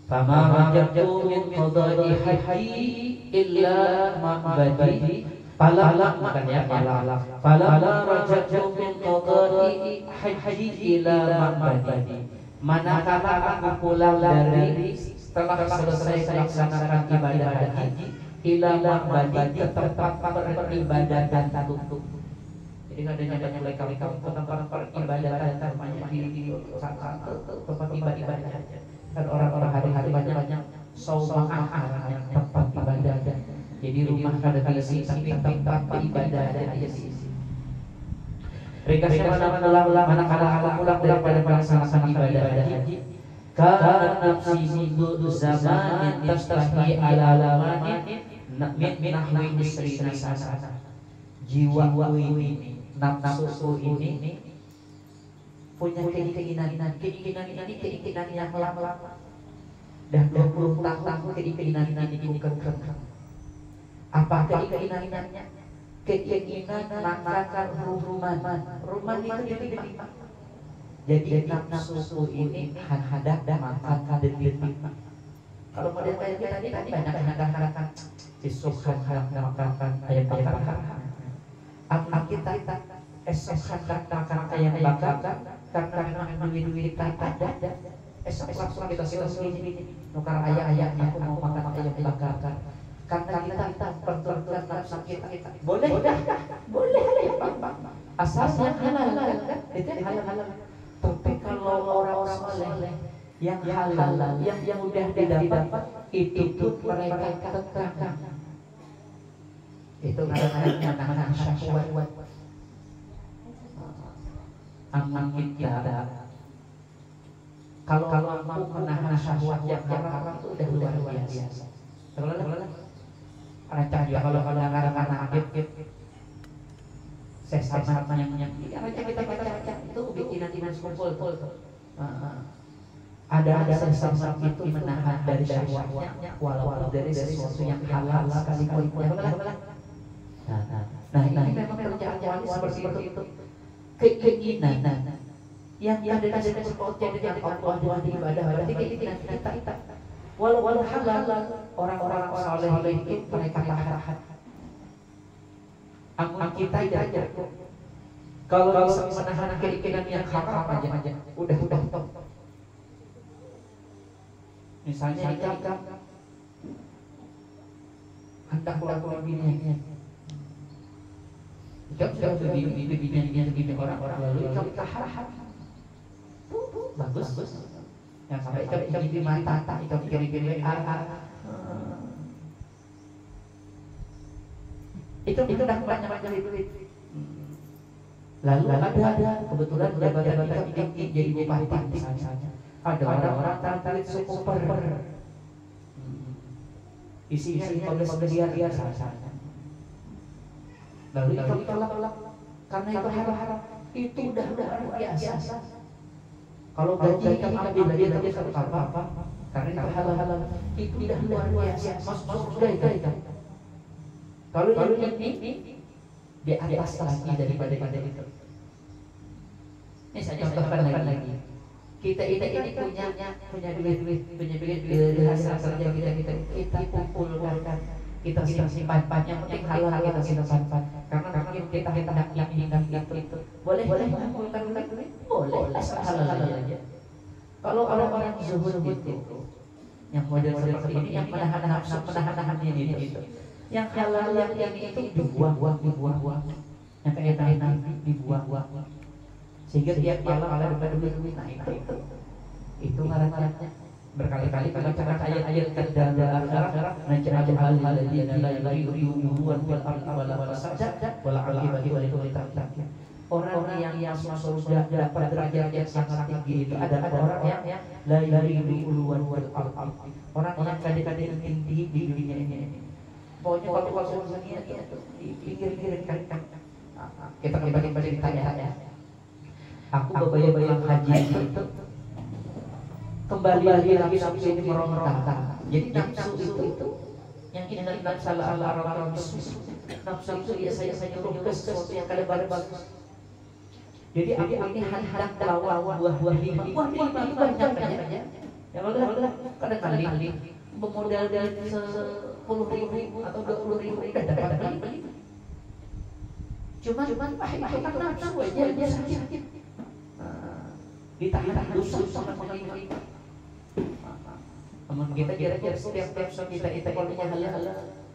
Fama rajatu min qada'i haji illa ma'badi pala bukan ya pala rajatu min qada'i haji illa ma'badi. Manakala aku pulang dari setelah selesai melaksanakan ibadah haji ila ma'badi ke tempat peribadatan tutup. Jadi adanya banyak lekal-lekal ke tempat peribadatan namanya di tempat ibadah. Dan orang-orang hari-hari banyak saumah tempat ibadah. Jadi rumah ada diisi tapi tempat ibadah ada diisi. Ringkasnya manakala aku pulang daripada melaksanakan ibadah haji, kana nafsi mundu zamanin tastahi ala lamanin min nahwi isrina sana. Jiwaku ini, nafsu ini punya keinginan yang lama. Dah 20 tahun keinginan ini kekang. Apa keinginannya? Keinginan makan rumah itu diterima. Jadi nafsu ini hendak makan diterima. Kalau model kayak tadi banyak disukan makan ayam bakar. Apa kita esok hendak makan ayam bakar karena memang duit kita ada. Esok langsung kita sini nukar ayam aku mau makan ayam bakar. Karena kita perturutkan nafsu kita. Boleh asalnya halal itu halal. Tapi kalau orang soleh yang halal yang udah didapat itu pun mereka kekang. Itu namanya menahan syahwat. Aman kita kalau mampu menahan syahwat yang haram itu udah luar biasa. Rancang juga kalau anak-anak sesama yang kita baca itu bikinan sekumpul ada sesama itu menahan dari syahwatnya walaupun dari sesuatu yang halal sekalipun. Nah ini memang kerjaan wali seperti itu. Keinginan yang ada di perkotian yang Allah di ibadah berarti keinginan kita walaupun halal orang-orang soleh itu mereka tahan. Amun kita tidak kalau bisa menahan keinginan yang haram aja udah top. Misalnya kita hendak pulang bininya. Jauh bini orang-orang lalu kita tahan. Bagus. Yang sampai ikan di mata, ikan kiri-kiri itu dah banyak duit. Lalu ada kebetulan jabatan tinggi jadi bupati misalnya. Ada orang-orang tertarik suku per isinya 15 miliar misalnya. Lalu itu ditolak karena itu haram. Itu udah luar biasa. Kalau gaji kamu ambil lagi satu apa karena itu halal itu udah luar biasa. Masuk sudah itu. Kalau ini di atas lagi daripada itu. Ini saya contohkan lagi. Kita ini punya duit dari hasil kerja kita kumpulkan, kita simpan. Yang penting halal kita simpan. Karena kita hendak itu. Boleh mengumpulkan duit? Boleh, halal aja. Kalau orang zuhud itu, yang model seperti ini, yang menahan ini. Yang halal yang ini itu dibuang. Yang keenak dibuang. Sehingga tiap malam ada duit. Nah itu ngarannya berkali-kali kalau cara ayat dalam naj'al hal la yu'minun wal ardi wal fasada wal aqibatu lil muttaqin. Orang yang masuk surga dapat derajat yang sangat tinggi itu adalah orang yang la yu'minun wal ardi. Orang yang kadang-kadang tinggi di dunia ini. Pokoknya kalau dunia itu di pinggir-pinggir kan. Kita kembali ditanya. Aku beberapa haji itu kembali lagi nafsu ini meronta. Jadi nafsu itu yang inna salah ala nafsu itu biasanya nyuruh ke sesuatu yang kada bagus. Jadi aku ini hendak melawan buah delima itu banyak. Ya Allah kadang-kadang bermodal dari 10.000 atau 20.000 udah dapat beli. Cuman itu kan nafsu aja sakit. Ditahan dosa sama mengalami. Namun kita kira-kira setiap kita kalau halal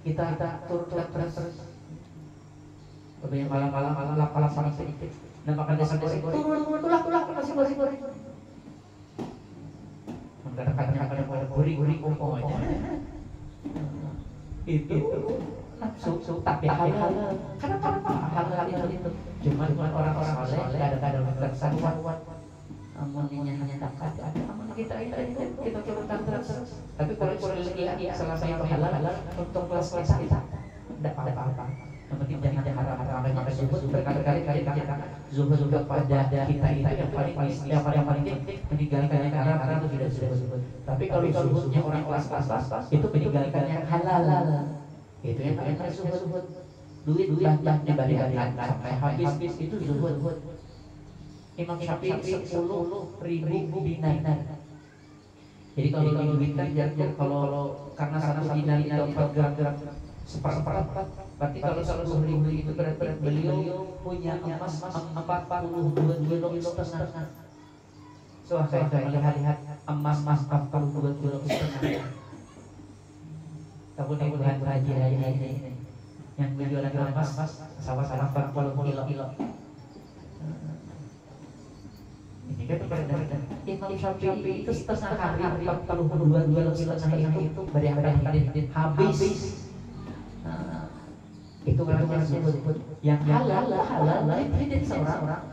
kita turut terus. Lebih yang malam-malam lapar sedikit. Nah makan desa tulah kasih goreng. Kadang-kadang ada gurih umpamanya. Itu nafsu tapi halal. Kenapa halal itu? Cuman orang-orang soleh kadang-kadang bersanwat. Amunnya hanya dapat amun kita coba terus. Tapi kalau lagi selama itu halal untuk kelas kita tidak apa-apa. Yang penting jangan haram-haram maka zuhud berkali-kali kita zuhud kepada kita itu yang paling penting meninggalkan yang haram itu tidak zuhud. Tapi kalau zuhudnya orang kelas itu meninggalkan yang halal. Itu yang paling zuhud. Duit banyak diberikan sampai habis itu zuhud. Imam Syafi'i 10.000 dinar. Jadi kalau duit kalau karena 1 dinar itu 4 gram seperempat. Berarti kalau 10.000 itu berarti beliau punya emas 42 kilo setengah. So saya melihat emas 42 kilo setengah. Tahun ini bulan haji ini yang berjualan emas sama-sama 40 kilo. Ini kan berbeda. Imam Syafi'i itu setengah hari 42 kilo setengah itu beri habis. Itu kan disebut yang halal itu jadi seorang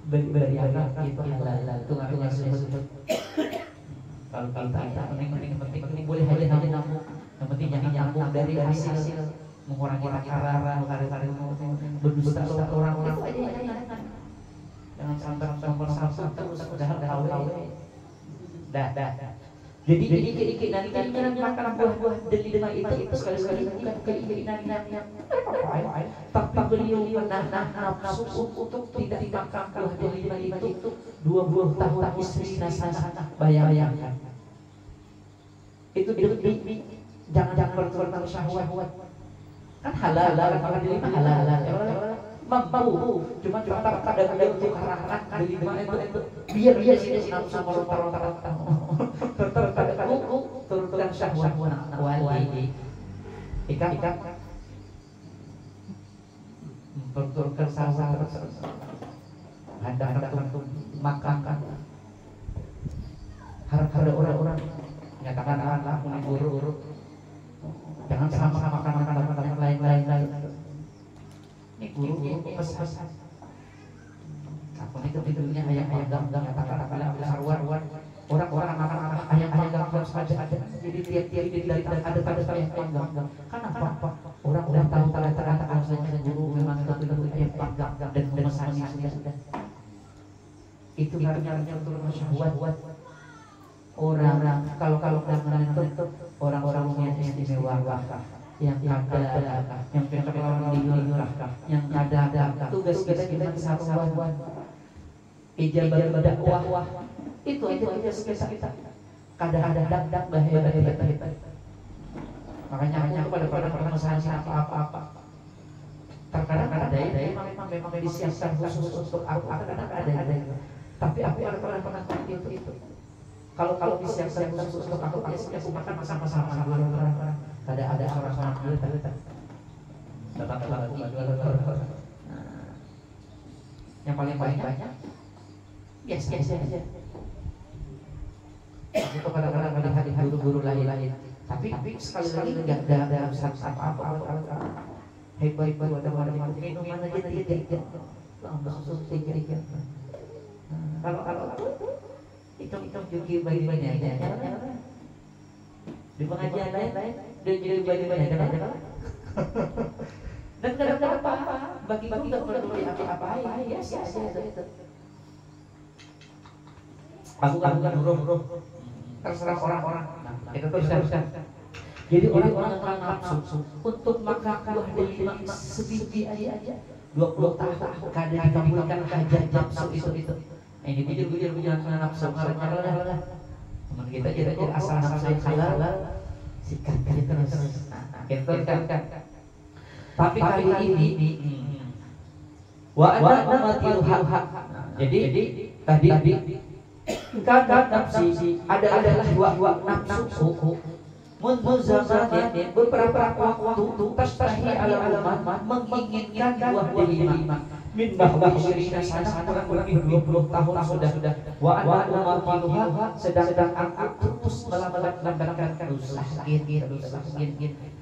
beriaga itu halal itu nggak disebut. Kalau kita penting boleh aja nabung. Yang penting jangan nyambung dari hasil mengurangi arah berdusta orang itu aja jangan. Jangan sampai nomor satu terus padahal tahu. Dah. Jadi keinginan makan buah delima itu sekali-sekali bukan keinginan yang tapi beliau menahan nafsu untuk tidak makan buah delima itu 20 tahun istri nasana bayangkan. Itu demi jangan bertolak syahwat. Kan halal makan delima halal. Mampu, cuma pada untuk harapan delima itu biar sini nafsu meronta-ronta. Turunkan syahwat wali ikat memperturunkan syahwat hendak untuk makan harap ada orang-orang nyatakan anak guru jangan sama-sama makan lain-lain ini guru pesan aku itu tidurnya ayam gam katakan sarwan orang-orang anak-anak ayam gam saja ada jadi tiap-tiap dari ada ayam gam kenapa orang udah tahu kata-kata alasannya guru memang betul-betul ayam gam dan memesannya sudah itu karena turun syahwat orang kalau itu orang-orang yang istimewa yang ada yang pengen yang ada tugas kita kesatuan ijabah dakwah itu aja kita kadang-kadang bahaya makanya aku pada permasalahan apa terkadang ada memang disiapkan khusus untuk aku kadang ada tapi aku pernah itu kalau disiapkan khusus untuk aku biasanya aku makan sama-sama ada orang-orang dulu dapat yang paling banyak biasa aja. Itu kadang-kadang melihat guru-guru lain. Tapi sekali lagi nggak ada apa-apa. Hebat ada minuman aja tidak. Langsung tiga. Kalau itu juga banyak. Di pengajian lain dia jadi banyak. Dan tidak ada apa-apa. Bagi-bagi nggak perlu apa-apa. Ya biasa itu. Aku kan terserah orang-orang. Nah, kita teruskan. Jadi orang-orang nafsu untuk makan buah delima sebiji aja 20 tahun kadang dikabulkan hajat nafsu itu. Nah, ini bujur punya nafsu marah. Teman kita jadi asal nafsu halal sikat terus. Nah, kita teruskan. Tapi kali ini wa ana umatil haq. Jadi tadi kadang nafsi adalah dua nafsu mundu zamanin beberapa waktu tastahi ala umat menginginkan buah delima min bahwa syirina sana kurang lebih 20 tahun sudah wa ana umatil sedang aku terus melakukan terus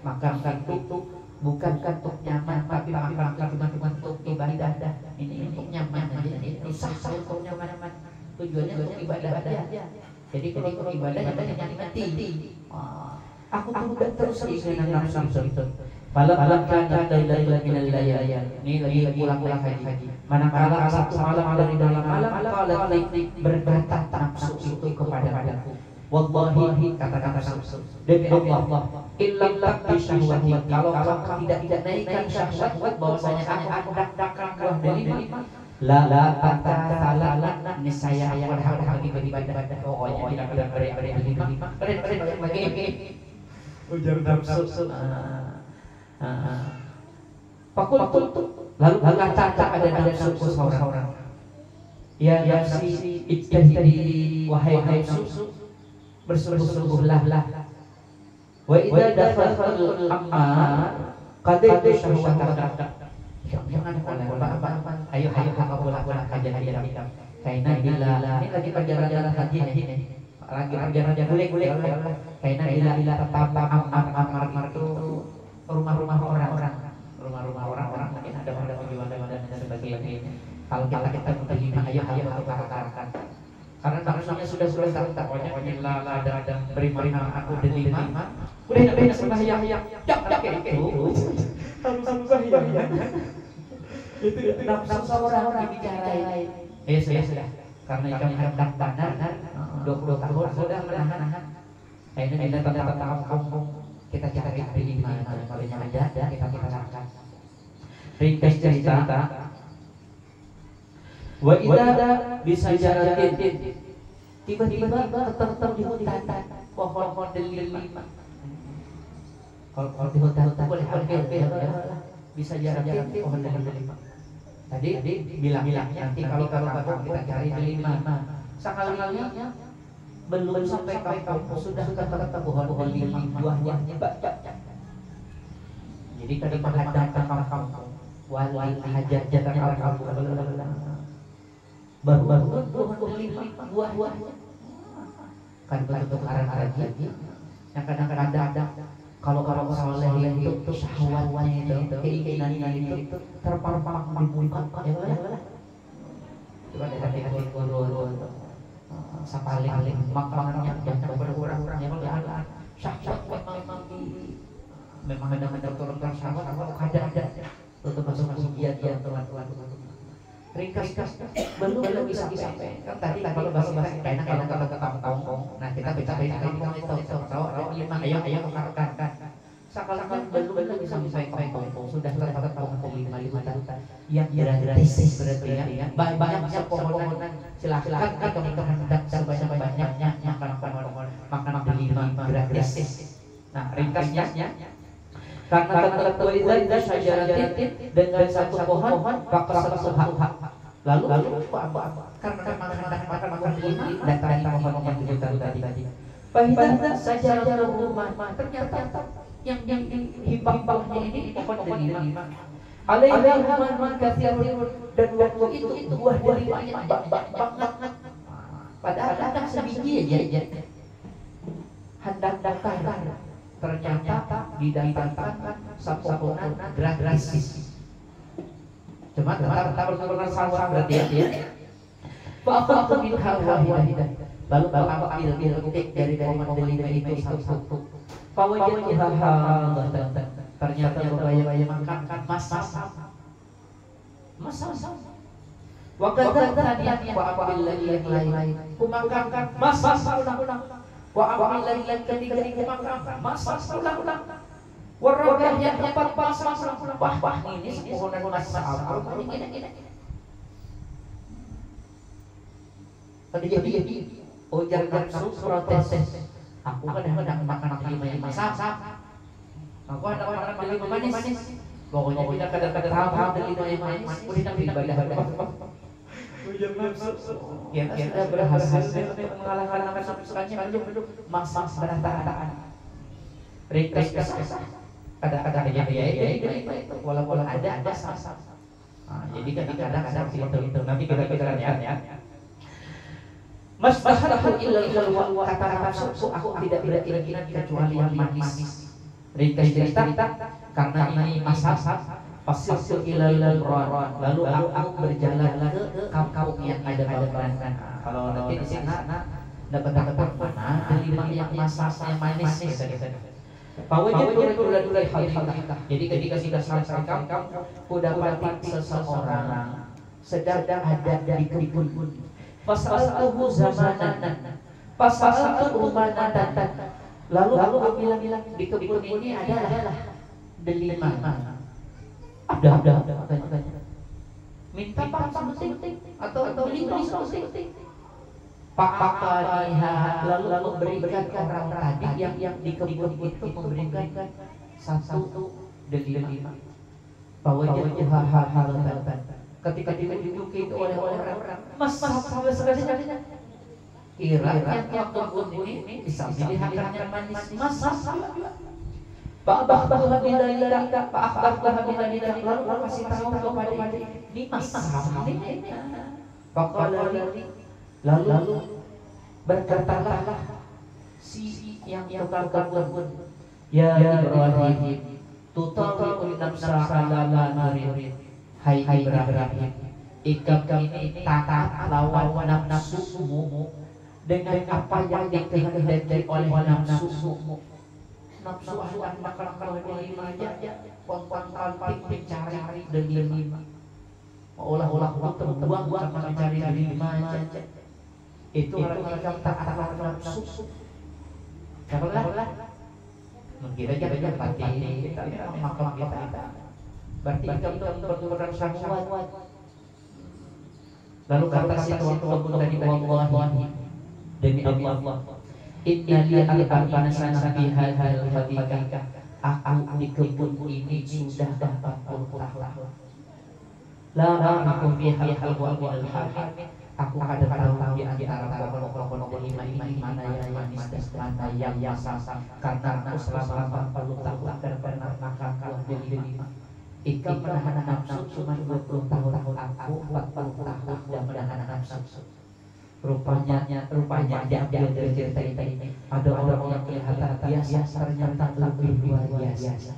makan itu bukan untuk nyaman tapi cuma untuk ibadah. Ini untuk nyaman aja, ini sah untuk nyaman. Tujuannya untuk ibadah aja. Jadi kalau untuk ibadah kita nikmati. Aku udah terus ingin nafsu itu. Malam kan lailatul minal layal. Ini lagi pulang haji. Manakala satu malam dari dalam malam qalat berkata nafsu itu kepada aku. Wallahi kata-kata nafsu demi Allah illam taqdi syahwati kalau kamu tidak naikkan syahwat bahwasanya aku dak-dakan buah delima la tata niscaya aku bagi ibadah pokoknya tidak beri delima beri ujar nafsu fakultu lalu kata ada nafsu seorang ya nafsi ijtahidi wahai nafsu bersungguh-sungguhlah wa idza dakhalul ammar qadaitu syahwataka jangan oleh apa ayo bola-bola kajian kaina bila ini lagi perjalanan haji nih lagi perjalanan gule kaina bila tetap ammar itu rumah-rumah orang mungkin ada penjual dan sebagainya. Kalau kita menerima ayo katakan karena nafsunya sudah tak pokoknya ada beri makan aku delima udah sembahyang itu nafsu orang dibicarain sudah karena ikan hendak benar 20 tahun sudah menahan ini bila tetap kampung kita cari delima kalau yang ada kita bicarakan ringkas cerita wa idza bisa jaratin tiba-tiba ketemu di hutan pohon delima. Kalau di hutan boleh ambil bisa jaratin pohon delima. Tadi bilangnya nanti kalau kita cari delima sekalinya belum sampai kampung sudah ketemu pohon delima buahnya banyak. Jadi tadi menghadap ke kampung wali hajat jatah kampung baru pohon delima buah-buahnya kan bentuk arang-arang lagi yang kadang-kadang kalau orang soleh itu syahwatnya itu keinginannya itu terpampang di muka ya lah coba dari hati guru sapaling makanannya jangan berkurang ya lah syahwat memang ada turun syahwat ada untuk masuk ujian ya teman-teman ringkas belum bisa sampai kan tadi kalau bahasa enak kalau ke kampung nah kita bicara di kampung itu tahu lima ayo makan seakan-akan belum bisa sampai kampung sudah terkampung lima yang gratis berarti ya banyak pepohonan silakan atau hendak sebanyak-banyaknya makan delima gratis. Nah ringkasnya karena tertulis syajaratin dengan satu pohon fakra lalu apa karena makan delima datangi pohon yang dibutuhkan tadi bahida sajarah rumah ternyata yang hibah-hibahnya ini pohon delima alaihi man katsirun dan waktu itu buah delimanya banget padahal ada sebiji aja hendak dakar ternyata didatangkan saponan gratis. Cuma tetap berturut sama berarti ya. Fa'akhadtu minha wahidah. Lalu aku ambil dari pohon delima itu satu. Fawajadtuha hamidatan. Ternyata bayang makan mas. Wa kadzdzabani wa ambil lagi yang lain. Ku makan mas ulang. Wa amil ketiga maka masak ulang-ulang. Warabah yang keempat masak ulang. Wah ini sepohonan masak apa ini. Tadi jadi ujar nafsu protes. Aku kadang-kadang makan delima yang masak. Aku kadang-kadang delima manis. Pokoknya tidak kadang-kadang tahu delima yang manis. Udah ibadah. Ujar nafsu. Yang sudah berhasil mengalahkan nafsu-nafsunya belum masak berantakan. Request kadang-kadang ya itu walaupun ada masak. Jadi kadang-kadang seperti itu. Nanti kita pikiran ya. Masbahatu illal wa kata nafsu aku tidak kira-kira kecuali yang manis. Ringkas cerita karena ini masak pasirtu illal ron lalu aku berjalan ke kampung yang ada bangunan. Kalau nanti di sana dapat mana delima yang masak yang manis gitu. Pawajud dulu hal. Jadi ketika sudah sampai kampung kudapati seseorang sedang ada di kebun. Fasaltuhu zamanan, fasaltuhu rumanan. Lalu aku bilang di kebun ini adalah delima. Ada. Minta apa penting atau beli penting. Pakaiha lalu berikan orang tadi yang di kebun itu memberikan satu delima. Pawajud hal. Ketika diduduki oleh orang, mas sekalinya kiranya yang kebun ini bisa dilihatkan yang manis, mas bah bilalika lalu kasih tahu kepada ini mas ini lalu berkatalah si yang tukang kebun ya Ibrahim tutau nafsa ala narir. Hai Ibrahim, ikam ini taat lawan nafsumu dengan apa yang dikehendaki oleh nafsumu. Nafsu akan makan delima aja, kontan-kontan mencari delima. Olah-olah terbuang sama mencari delima aja. Itu orang taat lawan nafsu. Karena kita pasti kita makan kita. Berarti itu berkurang syahwat. Lalu kata si tuan tadi wallahi demi Allah inna li arba'ina sanah fi hadhil hadikah aku di kebun ini sudah 40 tahun. La aku fiha al-wa'il al-hamid. Aku ada tahu di antara pohon-pohon delima ini mana yang manis dan mana yang masak. Karena aku selama 40 tahun pernah makan buah delima. Ikam menahan nafsu cuma 20 tahun, aku 40 tahun dan menahan nafsu. Rupanya diambil dari cerita ini. Ada orang yang kelihatan biasa ternyata lebih luar biasa.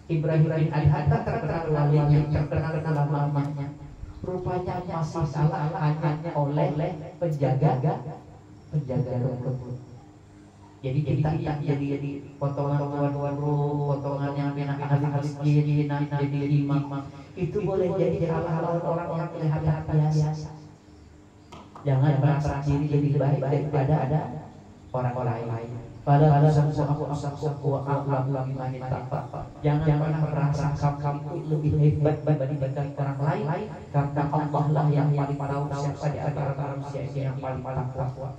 Ibrahim bin Adham terkenal walinya, terkenal lamanya. Rupanya masih salah hanya oleh penjaga kebun. Jadi jadi potongan yang habis jadi lima itu boleh jadi hal-hal orang yang kelihatan biasa. Jangan merasa diri lebih baik daripada ada orang lain. Pada aku jangan pernah merasa kamu lebih hebat dibandingkan orang lain, karena Allah lah yang paling tahu siapa di antara manusia yang paling takwa.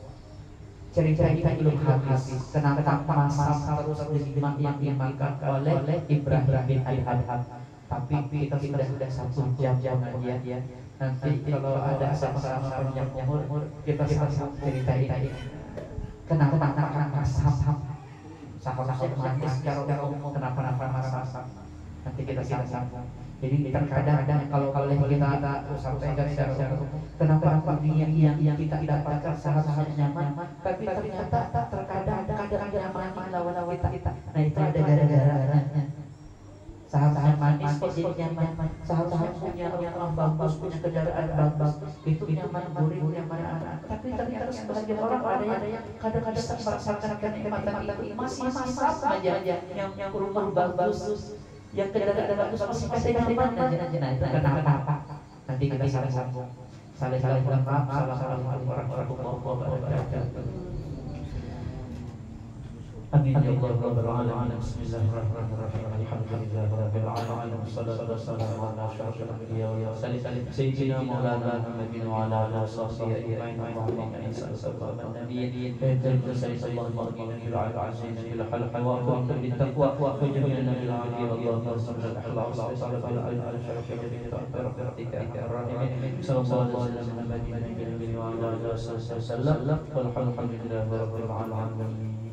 Cerita kita belum habis. Kenapa masa terus dimakan oleh Ibrahim bin Adham. Tapi kita sudah 1 jam dia. Nanti kalau ada sama-sama panjang umur kita sambung cerita ini. Kenapa saham manis secara umum kenapa saham? Nanti kita sambung. Jadi terkadang kalau kita sampaikan secara umum, kenapa dunia yang kita dapatkan saham nyaman, tapi ternyata terkadang nyaman lawan kita. Nah itu ada gara-garanya. Saham manis kok jadi nyaman, saham punya rumah bagus, punya kendaraan bagus, itu nyaman, gurih, nyaman anak. Tapi ternyata sebagian orang ada yang kadang-kadang merasakan kenikmatan itu masih aja yang rumah bagus, yang kendaraan bagus masih nyaman aja. Itu kenapa? Nanti kita sambung. Saling maaf. Assalamualaikum warahmatullahi wabarakatuh. Amin ya rabbal alamin. Bismillahirrahmanirrahim. Alhamdulillahirabbil alamin. Wassalatu wassalamu ala asyrofil anbiya'i wal mursalin sayyidina maulana Muhammadin wa ala alihi washabbihi ajmain. Allahumma inna nas'aluka an-nabiyyin wa sallallahu alaihi wa sallam bil halqi wa aqim bit taqwa wa jami'na bil afwi wallahu subhanahu wa ta'ala sallallahu alaihi wa sallam. Sallallahu alaihi wa sallam. Walhamdulillahi rabbil alamin.